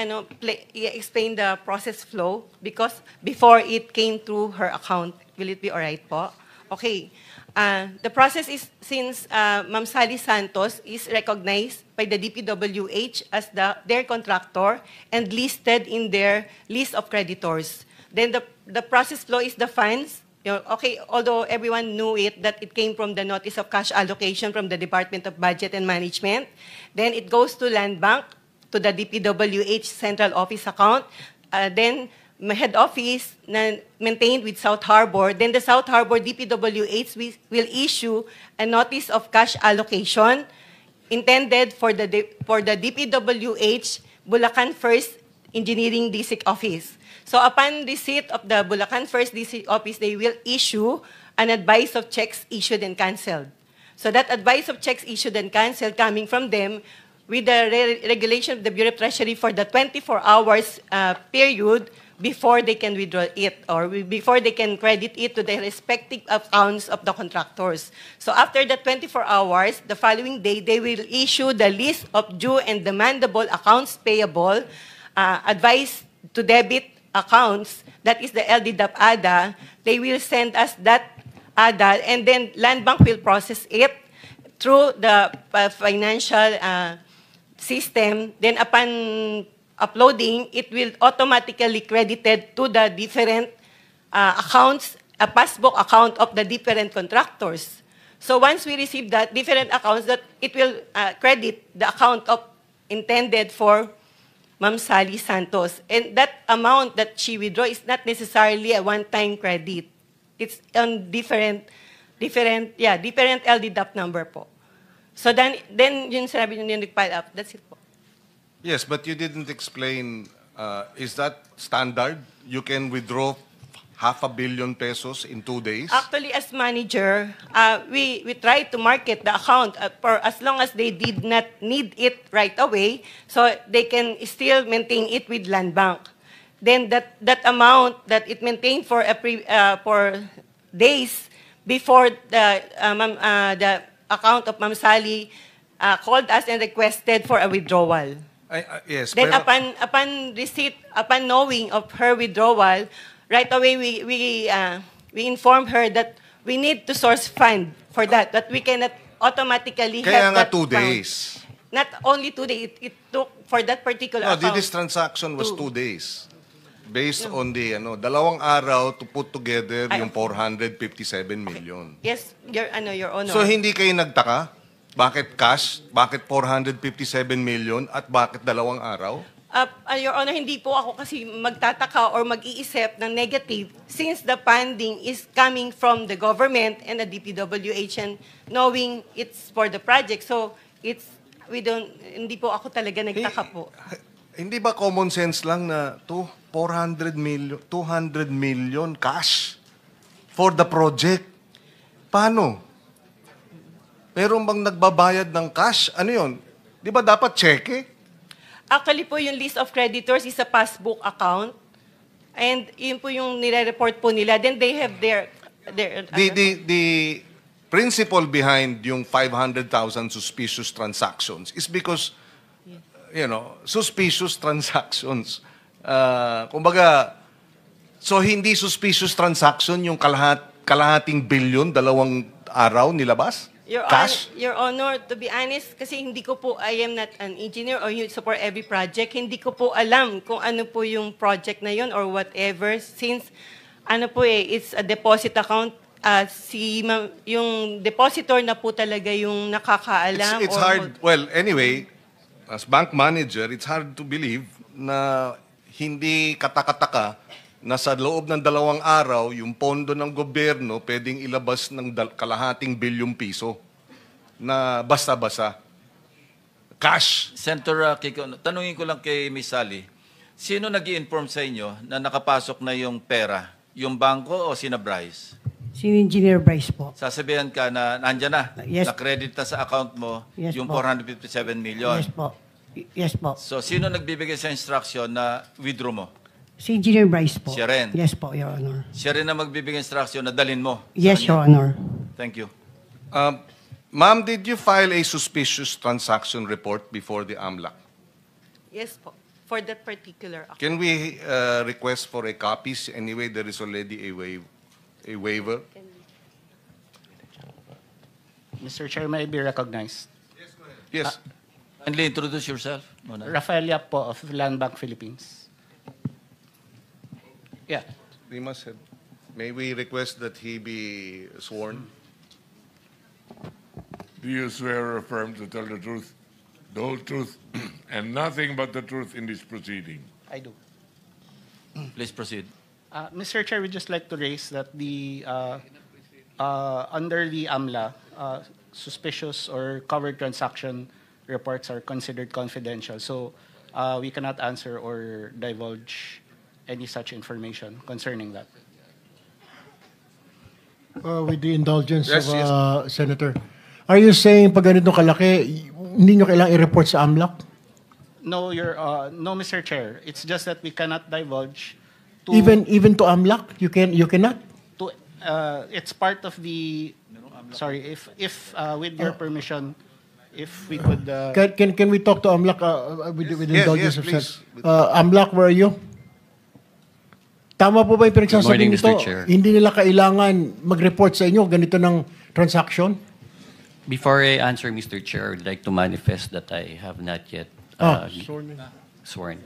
explain the process flow? Because before it came through her account, will it be all right po? Okay. The process is, since Ma'am Sally Santos is recognized by the DPWH as their contractor and listed in their list of creditors, then the process flow is the funds. Okay, although everyone knew it, that it came from the notice of cash allocation from the Department of Budget and Management. Then it goes to Land Bank, to the DPWH Central Office account. Then head office maintained with South Harbor. Then the South Harbor DPWH will issue a notice of cash allocation intended for the DPWH Bulacan First Engineering District Office. So upon receipt of the Bulacan First District Office, they will issue an advice of checks issued and canceled. So that advice of checks issued and canceled coming from them with the regulation of the Bureau of Treasury for the 24 hours period before they can withdraw it or before they can credit it to the respective accounts of the contractors. So after the 24 hours, the following day, they will issue the list of due and demandable accounts payable, advice to debit accounts, that is the LDDAP ADA. They will send us that ADA, and then Land Bank will process it through the financial system. Then upon uploading, it will automatically credited to the different accounts, a passbook account of the different contractors. So once we receive that different accounts, that it will credit the account of intended for Ma'am Sally Santos. And that amount that she withdraw is not necessarily a one-time credit. It's on different LDDAP number po. So then yung sinabi nyo yung nag-pile up, that's it po. Yes, but you didn't explain, is that standard? You can withdraw 500 million pesos in 2 days? Actually, as manager, we try to market the account for as long as they did not need it right away, so they can still maintain it with Land Bank. Then that amount that it maintained for days before the account of Ma'am Sally called us and requested for a withdrawal. Yes. Then pero, upon receipt, upon knowing of her withdrawal, right away, we informed her that we need to source fund for that we cannot automatically kaya have nga that 2 fund. days. Not only 2 days, it took for that particular No, account. this transaction was 2 days. Based on the, 2 araw to put together yung 457 million. Yes, Your Honor. So hindi kayo nagtaka? Bakit cash? Bakit 457 million? At bakit 2 araw? Your Honor, hindi po ako kasi magtataka or mag-iisip ng negative since the funding is coming from the government and the DPWH and knowing it's for the project. So, hindi po ako talaga nagtaka po. Hindi ba common sense lang na 200 million cash for the project? Paano? Meron bang nagbabayad ng cash? Ano yun? Di ba dapat cheque? Actually po, yung list of creditors is a passbook account. And yun po yung nire-report po nila. Then they have their The principle behind yung 500,000 suspicious transactions is because suspicious transactions. Kumbaga, so hindi suspicious transaction yung kalahating bilyon, 2 araw nilabas? Cash? Your Honor, to be honest, kasi hindi ko po, I am not an engineer or you support every project, hindi ko po alam kung ano po yung project na yun or whatever, since it's a deposit account, yung depositor na po talaga yung nakakaalam. It's hard, well, anyway, as bank manager, it's hard to believe na hindi katakataka na sa loob ng 2 araw, yung pondo ng gobyerno pwedeng ilabas ng kalahating bilyong piso na basta-basta. Cash. Senator Kiko, tanungin ko lang kay Ms. Sally, sino nag-i-inform sa inyo na nakapasok na yung pera? Yung bangko o sina Bryce? Si Engineer Bryce po. Sasabihan ka na nandyan na, Yes. na-credit na sa account mo Yes yung po. 457 million. Yes po. Yes po. So, sino nagbibigay sa instruction na withdraw mo? Si Engineer Bryce po. Siya rin? Yes po, Your Honor. Siya rin na magbibigay instruction na dalhin mo? Yes, Your Honor. Thank you. Ma'am, did you file a suspicious transaction report before the AMLAC? Yes po, for that particular account. Can we request for a copy? Anyway, there is already a waiver. Mr. Chair, may I be recognized? Yes. Kindly introduce yourself. Muna. Rafael Yap po of Land Bank Philippines. Yeah. We must have. May we request that he be sworn? Do you swear or affirm to tell the truth, the whole truth, and nothing but the truth in this proceeding? I do. Please proceed. Mr. Chair, we'd just like to raise that the under the AMLA, suspicious or covered transaction reports are considered confidential. So we cannot answer or divulge any such information concerning that. With the indulgence of Senator, are you saying pag ganito kalaki, hindi nyo kailangang i-report sa AMLAC? No, no, Mr. Chair. It's just that we cannot divulge to Even to AMLAC, you cannot. to it's part of the. Sorry, if with your permission, if we could. Can we talk to AMLAC with the Yes, indulgence yes, of please. AMLAC, where are you? Tama po ba yung pinagsasabi nito? Mr. Chair. Hindi nila kailangan mag-report sa inyo ganito ng transaction? Before I answer, Mr. Chair, I would like to manifest that I have not yet sworn.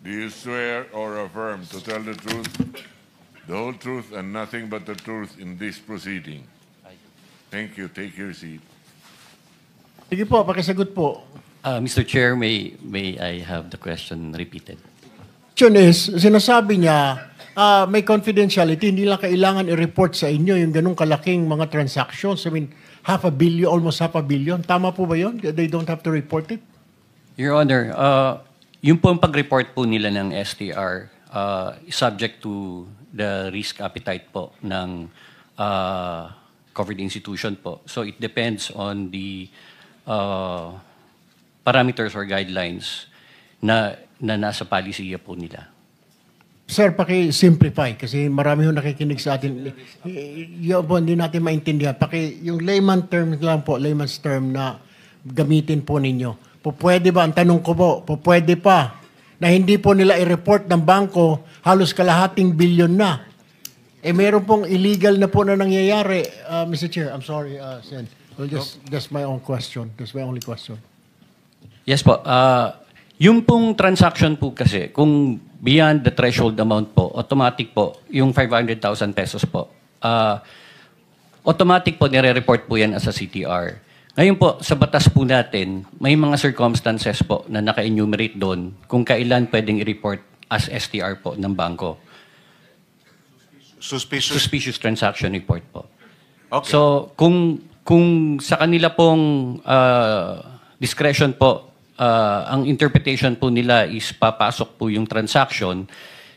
Do you swear or affirm to tell the truth, the whole truth, and nothing but the truth in this proceeding? Thank you. Take your seat. Sige po, pakisagot po. Mr. Chair, may I have the question repeated? Question is, sinasabi niya, may confidentiality, hindi lang kailangan i-report sa inyo yung ganung kalaking mga transactions. I mean, almost half a billion. Tama po ba yun? They don't have to report it? Your Honor, yung po ang pag-report po nila ng STR, subject to the risk appetite po ng covered institution po. So it depends on the parameters or guidelines na nasa policy po nila. Sir, paki-simplify kasi marami yung nakikinig sa atin. Yung po, hindi natin maintindihan. Yung layman term lang po, layman's term na gamitin po ninyo. Pwede ba, ang tanong ko po, pwede pa na hindi po nila i-report ng bangko halos kalahating bilyon na. Meron pong illegal na po na nangyayari. Mr. Chair, I'm sorry, Sen. Well, that's my own question. That's my only question. Yes po. Yung pong transaction po kasi, kung beyond the threshold amount po, automatic po, yung 500,000 pesos po, automatic po nire-report po yan as a CTR. Ngayon po, sa batas po natin, may mga circumstances po na naka-enumerate doon kung kailan pwedeng i-report as STR po ng bangko. Suspicious transaction report po. Okay. So, kung sa kanila pong discretion po, ang interpretation po nila is papasok po yung transaction,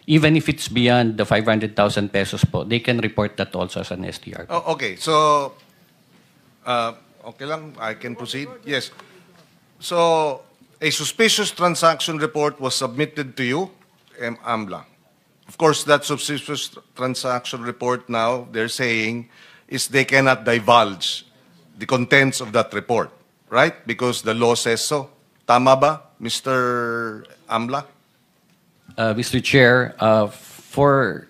even if it's beyond the 500,000 pesos po, they can report that also as an STR. Oh, okay, so, okay lang, I can proceed? Yes. So, a suspicious transaction report was submitted to you, AMLA. Of course, that suspicious transaction report now, they're saying, is they cannot divulge the contents of that report, right? Because the law says so. Tama ba, Mr. Amla? Mr. Chair, for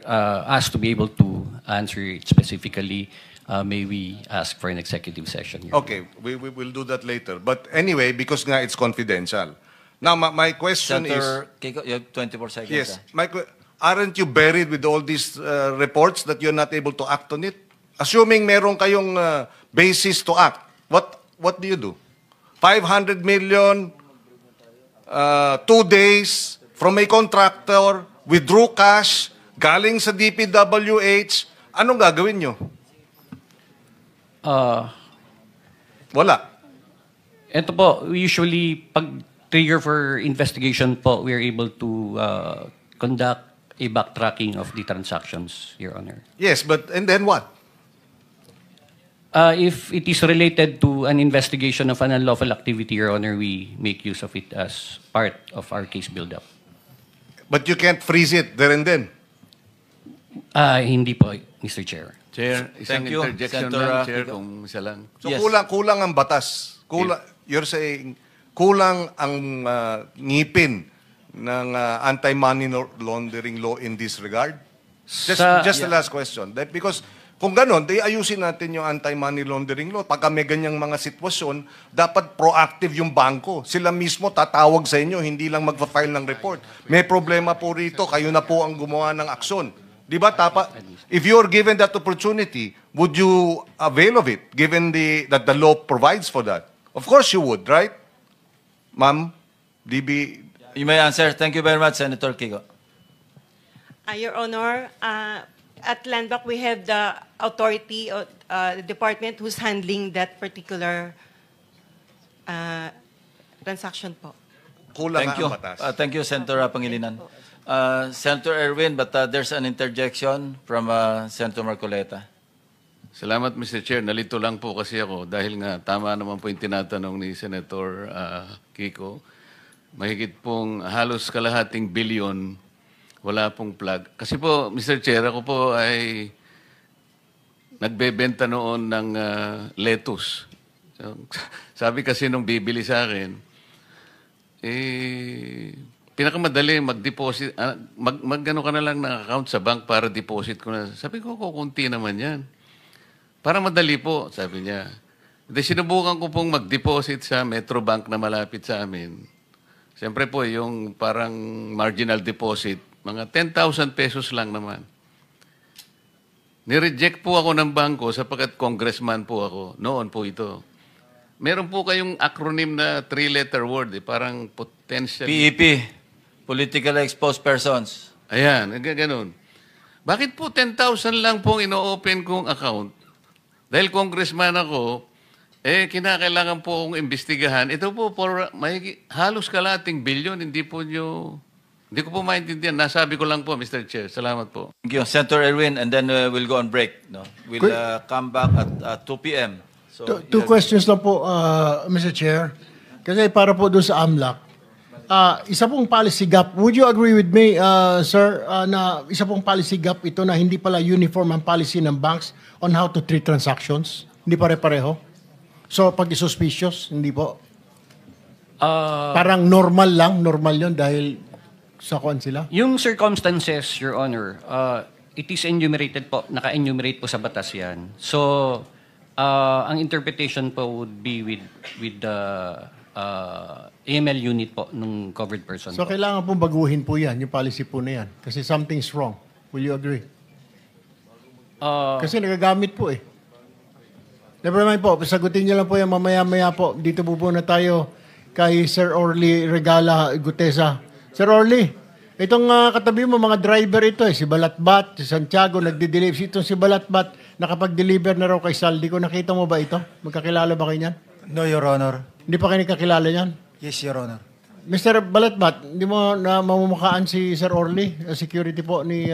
us to be able to answer it specifically, may we ask for an executive session? Your Okay, we will do that later. But anyway, because nga it's confidential. Now, my question Senator Kiko, you have 24 seconds. is, aren't you buried with all these reports that you're not able to act on it? Assuming meron kayong basis to act, what do you do? 500 million, 2 days from a contractor, withdrew cash, galing sa DPWH, anong gagawin nyo? Wala. Ito po, usually, pag trigger for investigation po, we are able to conduct a backtracking of the transactions, Your Honor. Yes, and then what? If it is related to an investigation of an unlawful activity, Your Honor, we make use of it as part of our case build-up. But you can't freeze it there and then? Hindi po, Mr. Chair. Chair, isang Thank you, interjection Senator lang, Chair, Kiko. kung isa lang. So kulang ang batas. You're saying kulang ang ngipin ng anti-money laundering law in this regard? Just the last question. Because kung ganon, ayusin natin yung anti-money laundering law. Pagka may ganyang mga sitwasyon, dapat proactive yung bangko. Sila mismo tatawag sa inyo, hindi lang magpa-file ng report. May problema po rito, kayo na po ang gumawa ng aksyon. Di ba? If you're given that opportunity, would you avail of it, given that the law provides for that? Of course you would, right? Ma'am, DB... You may answer. Thank you very much, Senator Kiko. Your Honor, at Landmark, we have the authority, the department who's handling that particular transaction po. Kulang Thank you. ang batas. Thank you, Senator Pangilinan. Senator Erwin, but there's an interjection from Senator Marcoleta. Salamat, Mr. Chair. Nalito lang po kasi ako dahil nga tama naman po yung tinatanong ni Senator Kiko. Mahigit pong halos kalahating bilyon, wala pong plug. Kasi po, Mr. Chair, ako po ay nagbebenta noon ng lettuce. So, sabi kasi nung bibili sa akin, pinakamadali mag-deposit, mag-ano ka na lang ng account sa bank para deposit ko na. Sabi ko, kukunti naman yan. Para madali po, sabi niya. Sinubukan ko pong mag-deposit sa Metrobank na malapit sa amin. Siyempre po, yung parang marginal deposit, mga 10,000 pesos lang naman. Nireject po ako ng bangko sapagkat congressman po ako. Noon po ito. Meron po kayong acronym na 3-letter word, parang potential... PEP, Politically Exposed Persons. Ayan, ganun. Bakit po 10,000 lang pong ino-open kong account? Dahil congressman ako, kinakailangan po akong imbestigahan. Ito po, halos kalating bilyon, hindi ko po maintindihan. Nasabi ko lang po, Mr. Chair. Salamat po. Thank you, Senator Erwin, and then we'll go on break. No? We'll come back at 2 p.m. So, Two questions lang po, Mr. Chair. Kasi para po doon sa AMLAC, isa pong policy gap. Would you agree with me, sir, na isa pong policy gap ito na hindi pala uniform ang policy ng banks on how to treat transactions? Hindi pare-pareho? So, pag suspicious, hindi po? Parang normal yun dahil sa kuan sila? Yung circumstances, Your Honor, it is enumerated po, naka-enumerate po sa batas yan. So, ang interpretation po would be with the AML unit po nung covered person. So, kailangan pong baguhin po yan, yung policy po na yan. Kasi something's wrong. Will you agree? Kasi nagagamit po eh. Never mind po, sagutin niyo lang po yan mamaya-maya po. Dito po na tayo kay Sir Orly Regala Gutesa. Sir Orly, itong katabi mo, mga driver ito si Balatbat, si Santiago, nagdi-deliver. Itong si Balatbat, nakapag-deliver na raw kay Saldi ko. Nakita mo ba ito? Magkakilala ba kayo niyan? No, Your Honor. Hindi pa kayo nakakilala niyan? Yes, Your Honor. Mr. Balatbat, hindi mo na mamumukaan si Sir Orly, security po ni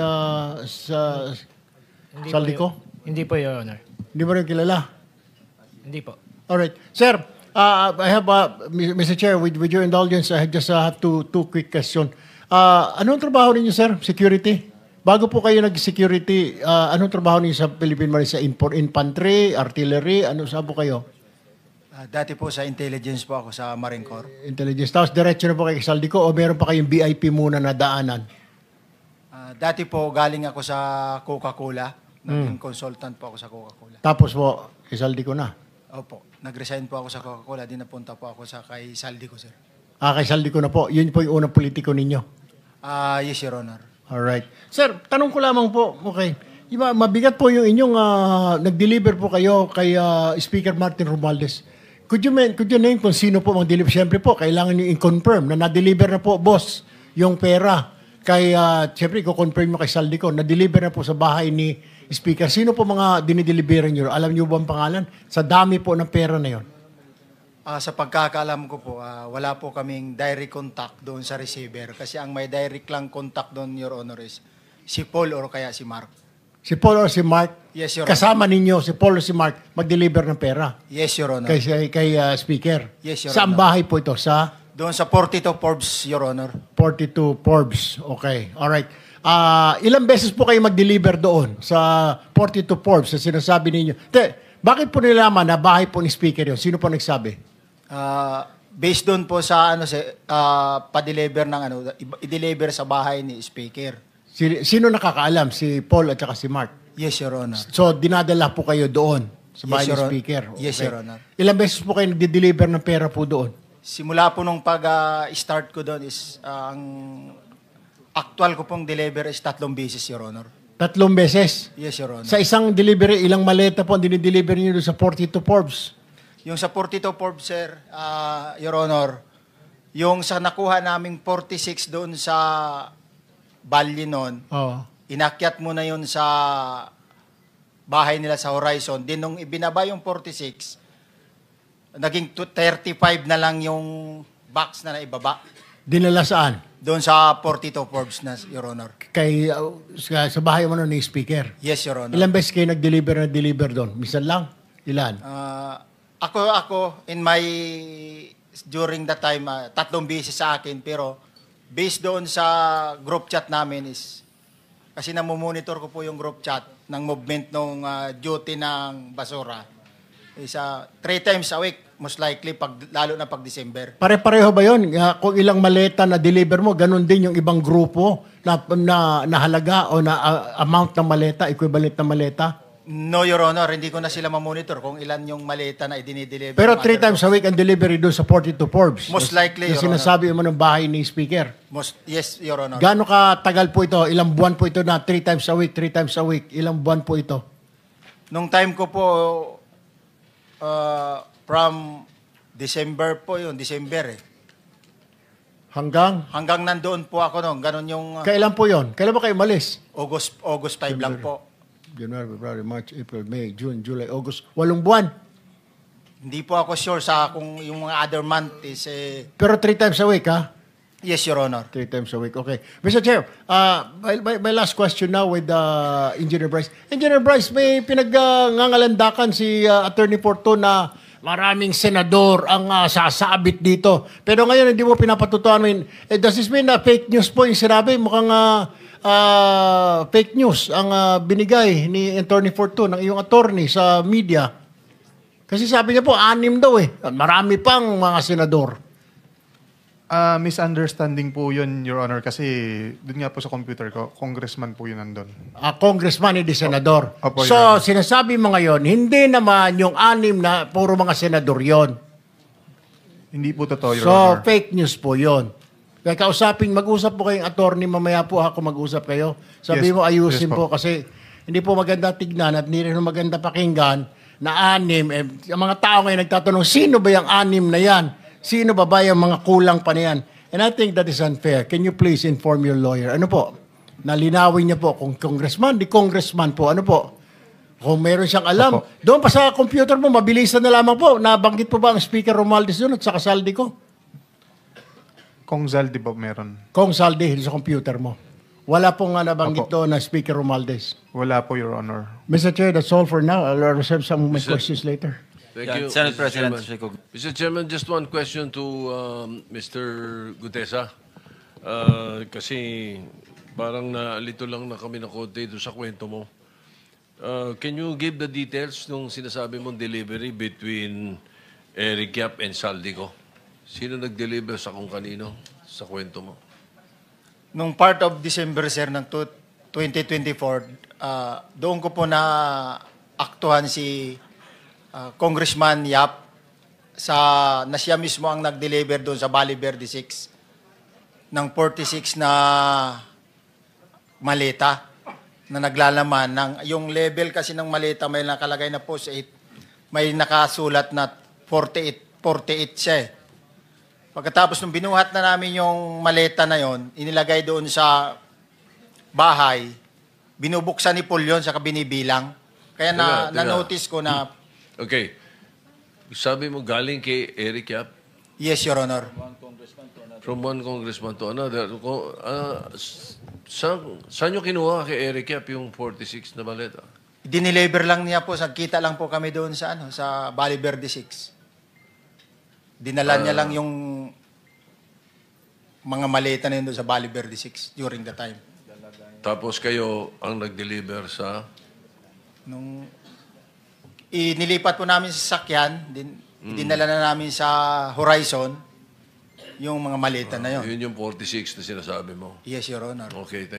Saldi ko? Hindi po, Your Honor. Hindi mo rin kilala? Hindi po. Alright. Sir, I have, Mr. Chair, with your indulgence, I just have two quick questions. Anong trabaho ninyo, sir? Security? Bago po kayo nag-security, anong trabaho ninyo sa Philippine Marine? Sa infantry, artillery, ano saan po kayo? Dati po sa intelligence po ako sa Marine Corps. Intelligence. Tapos diretso na po kay Saldico o meron pa kayong VIP muna na daanan? Dati po galing ako sa Coca-Cola. Naging consultant po ako sa Coca-Cola. Tapos po, kay Saldico na? Opo. Nag-resign po ako sa Coca-Cola. Di napunta po ako sa kay Saldico, sir. Kay Saldico na po. Yun po yung unang politiko ninyo? Yes, Your Honor. Alright. Sir, tanong ko lamang po. Okay. Mabigat po yung inyong nag-deliver po kayo kay Speaker Martin Romualdez. Could you name kung sino po mag-deliver? Siyempre po, kailangan nyo i-confirm na na-deliver na po, boss, yung pera. Siyempre, i-confirm mo kay Saldico, na-deliver na po sa bahay ni Speaker. Sino po mga dinideliveran nyo? Alam nyo ba ang pangalan? Sa dami po ng pera na yon. Sa pagkakaalam ko po, wala po kaming direct contact doon sa receiver. Kasi ang may direct lang contact doon, Your Honor, is si Paul or kaya si Mark. Si Paul or si Mark? Yes, Your Honor. Kasama ninyo, si Paul or si Mark, mag-deliver ng pera? Yes, Your Honor. Kay Speaker? Yes, Your Saan Honor. bahay po ito? Doon sa 42 Forbes, Your Honor. 42 Forbes. Okay. Alright. Ilang beses po kayo mag-deliver doon sa 42 Forbes na sinasabi ninyo? Bakit po nilaman na bahay po ni Speaker yun? Sino po nagsabi? Based doon po sa pa-deliver ng i-deliver sa bahay ni Speaker. Sino nakakaalam? Si Paul at saka si Mark? Yes, Your Honor. So, dinadala po kayo doon sa bahay ni Speaker? Yes, Your Honor. Ilang beses po kayo nag-deliver ng pera po doon? Simula po nung pag-start ko doon is ang actual ko pong deliver is 3 beses, Your Honor. 3 beses? Yes, Your Honor. Sa isang delivery, ilang maleta po ang dinideliver niyo doon sa 42 Forbes? Yung sa 42 Forbes, sir, Your Honor, yung sa nakuha naming 46 doon sa Bali noon, inakyat mo na yun sa bahay nila sa Horizon. Din nung ibinaba yung 46, naging 35 na lang yung box na naibaba. Dinala saan? Doon sa 42 Forbes na, Your Honor. Sa bahay mo ni Speaker? Yes, Your Honor. Ilang beses kayo nag-deliver doon? Minsan lang? Ilan? Ako, during that time, 3 beses sa akin, pero based doon sa group chat namin is, kasi namumonitor ko po yung group chat ng movement ng duty ng basura. Is 3 times a week, most likely, lalo na pag December. Pare-pareho ba yun? Kung ilang maleta na deliver mo, ganun din yung ibang grupo na halaga o na amount ng maleta, equivalent na maleta? No, Your Honor. Hindi ko na sila mamonitor kung ilan yung maleta na idinideliver. Pero 3 times a week ang delivery doon sa 42 Forbes? Most likely, Your Honor. Sinasabi mo ng bahay ni Speaker? Yes, Your Honor. Gaano katagal po ito? Ilang buwan po ito na 3 times a week, 3 times a week? Ilang buwan po ito? Nung time ko po, from December po yun, December eh. Hanggang nandoon po ako noon. Ganun yung... Kailan po yun? Kailan ba kayo malis? August 5 lang po. January, February, March, April, May, June, July, August. 8 buwan. Hindi po ako sure sa kung yung mga other month is... Pero 3 times a week, ha? Yes, Your Honor. 3 times a week, okay. Mr. Chair, my last question now with Engineer Bryce. Engineer Bryce, may pinag-ngangalandakan si Attorney Porto na maraming senador ang sasabit dito. Pero ngayon, hindi mo pinapatutuan. Does this mean na fake news po yung sinabi? Mukhang fake news ang binigay ni Attorney Porto ng iyong attorney sa media. Kasi sabi niya po, 6 daw eh. Marami pang mga senador. Misunderstanding po yun, Your Honor, kasi dun nga po sa computer ko, congressman po yun nandun. Congressman, hindi senador. Opo, So, Your Honor. sinasabi mo ngayon, hindi naman yung 6 na puro mga senador yon. Hindi po totoo, Your So, Honor. fake news po yon. Kaya mag-usap po kayong attorney, mamaya po ako mag-usap kayo. Sabi Yes, mo, ayusin yes po. Kasi hindi po maganda tignan at hindi rin maganda pakinggan na 6. Ang mga tao ngayon nagtatanong, sino ba yung 6 na yan? Sino ba yung mga kulang pa na yan? And I think that is unfair. Can you please inform your lawyer? Ano po? Nalinawin niya po kung congressman, di congressman po. Ano po? Kung meron siyang alam. Doon pa sa computer mo, mabilisan na lamang po. Nabanggit po ba ang Speaker Romualdez doon at saka Saldico? Kung Zaldi ba meron? Kung Saldi sa computer mo. Wala pong nabanggit doon na Speaker Romualdez. Wala po, Your Honor. Mr. Chair, that's all for now. I'll reserve some of my questions later. Thank you, Senate Mr. President. Chairman. Mr. Chairman, just one question to Mr. Gutesa. Kasi parang nalito lang na kami na konti doon sa kwento mo. Can you give the details nung sinasabi mong delivery between Eric Yap and Saldico. Sino nag-deliver sa kung kanino sa kwento mo? Nung part of December, sir, ng 2024, doon ko po na aktuhan si Congressman Yap na siya mismo ang nag-deliver doon sa Valley Verde 6 ng 46 na maleta na naglalaman ng yung level kasi ng maleta may nakalagay na post 8, may nakasulat na 48 siya eh. Pagkatapos nung binuhat na namin yung maleta na yon, inilagay doon sa bahay, binubuksan ni Paul yun, saka binibilang. Kaya na-notice ko na... Okay. Sabi mo galing kay Eric Yap? Yes, Your Honor. From one congressman to another. Saan nyo kinuha kay Eric Yap yung 46 na maleta? Dineliver lang niya po, sagkita lang po kami doon sa sa Valley Verde 6. Dinala niya lang yung mga maleta na yun doon sa Valley Verde 6 during the time. Tapos kayo ang nag-deliver sa? Nung inilipat po namin sa sakyan, dinala na namin sa Horizon yung mga maleta na yun. Yun yung 46 na sinasabi mo? Yes, Your Honor. Okay, thank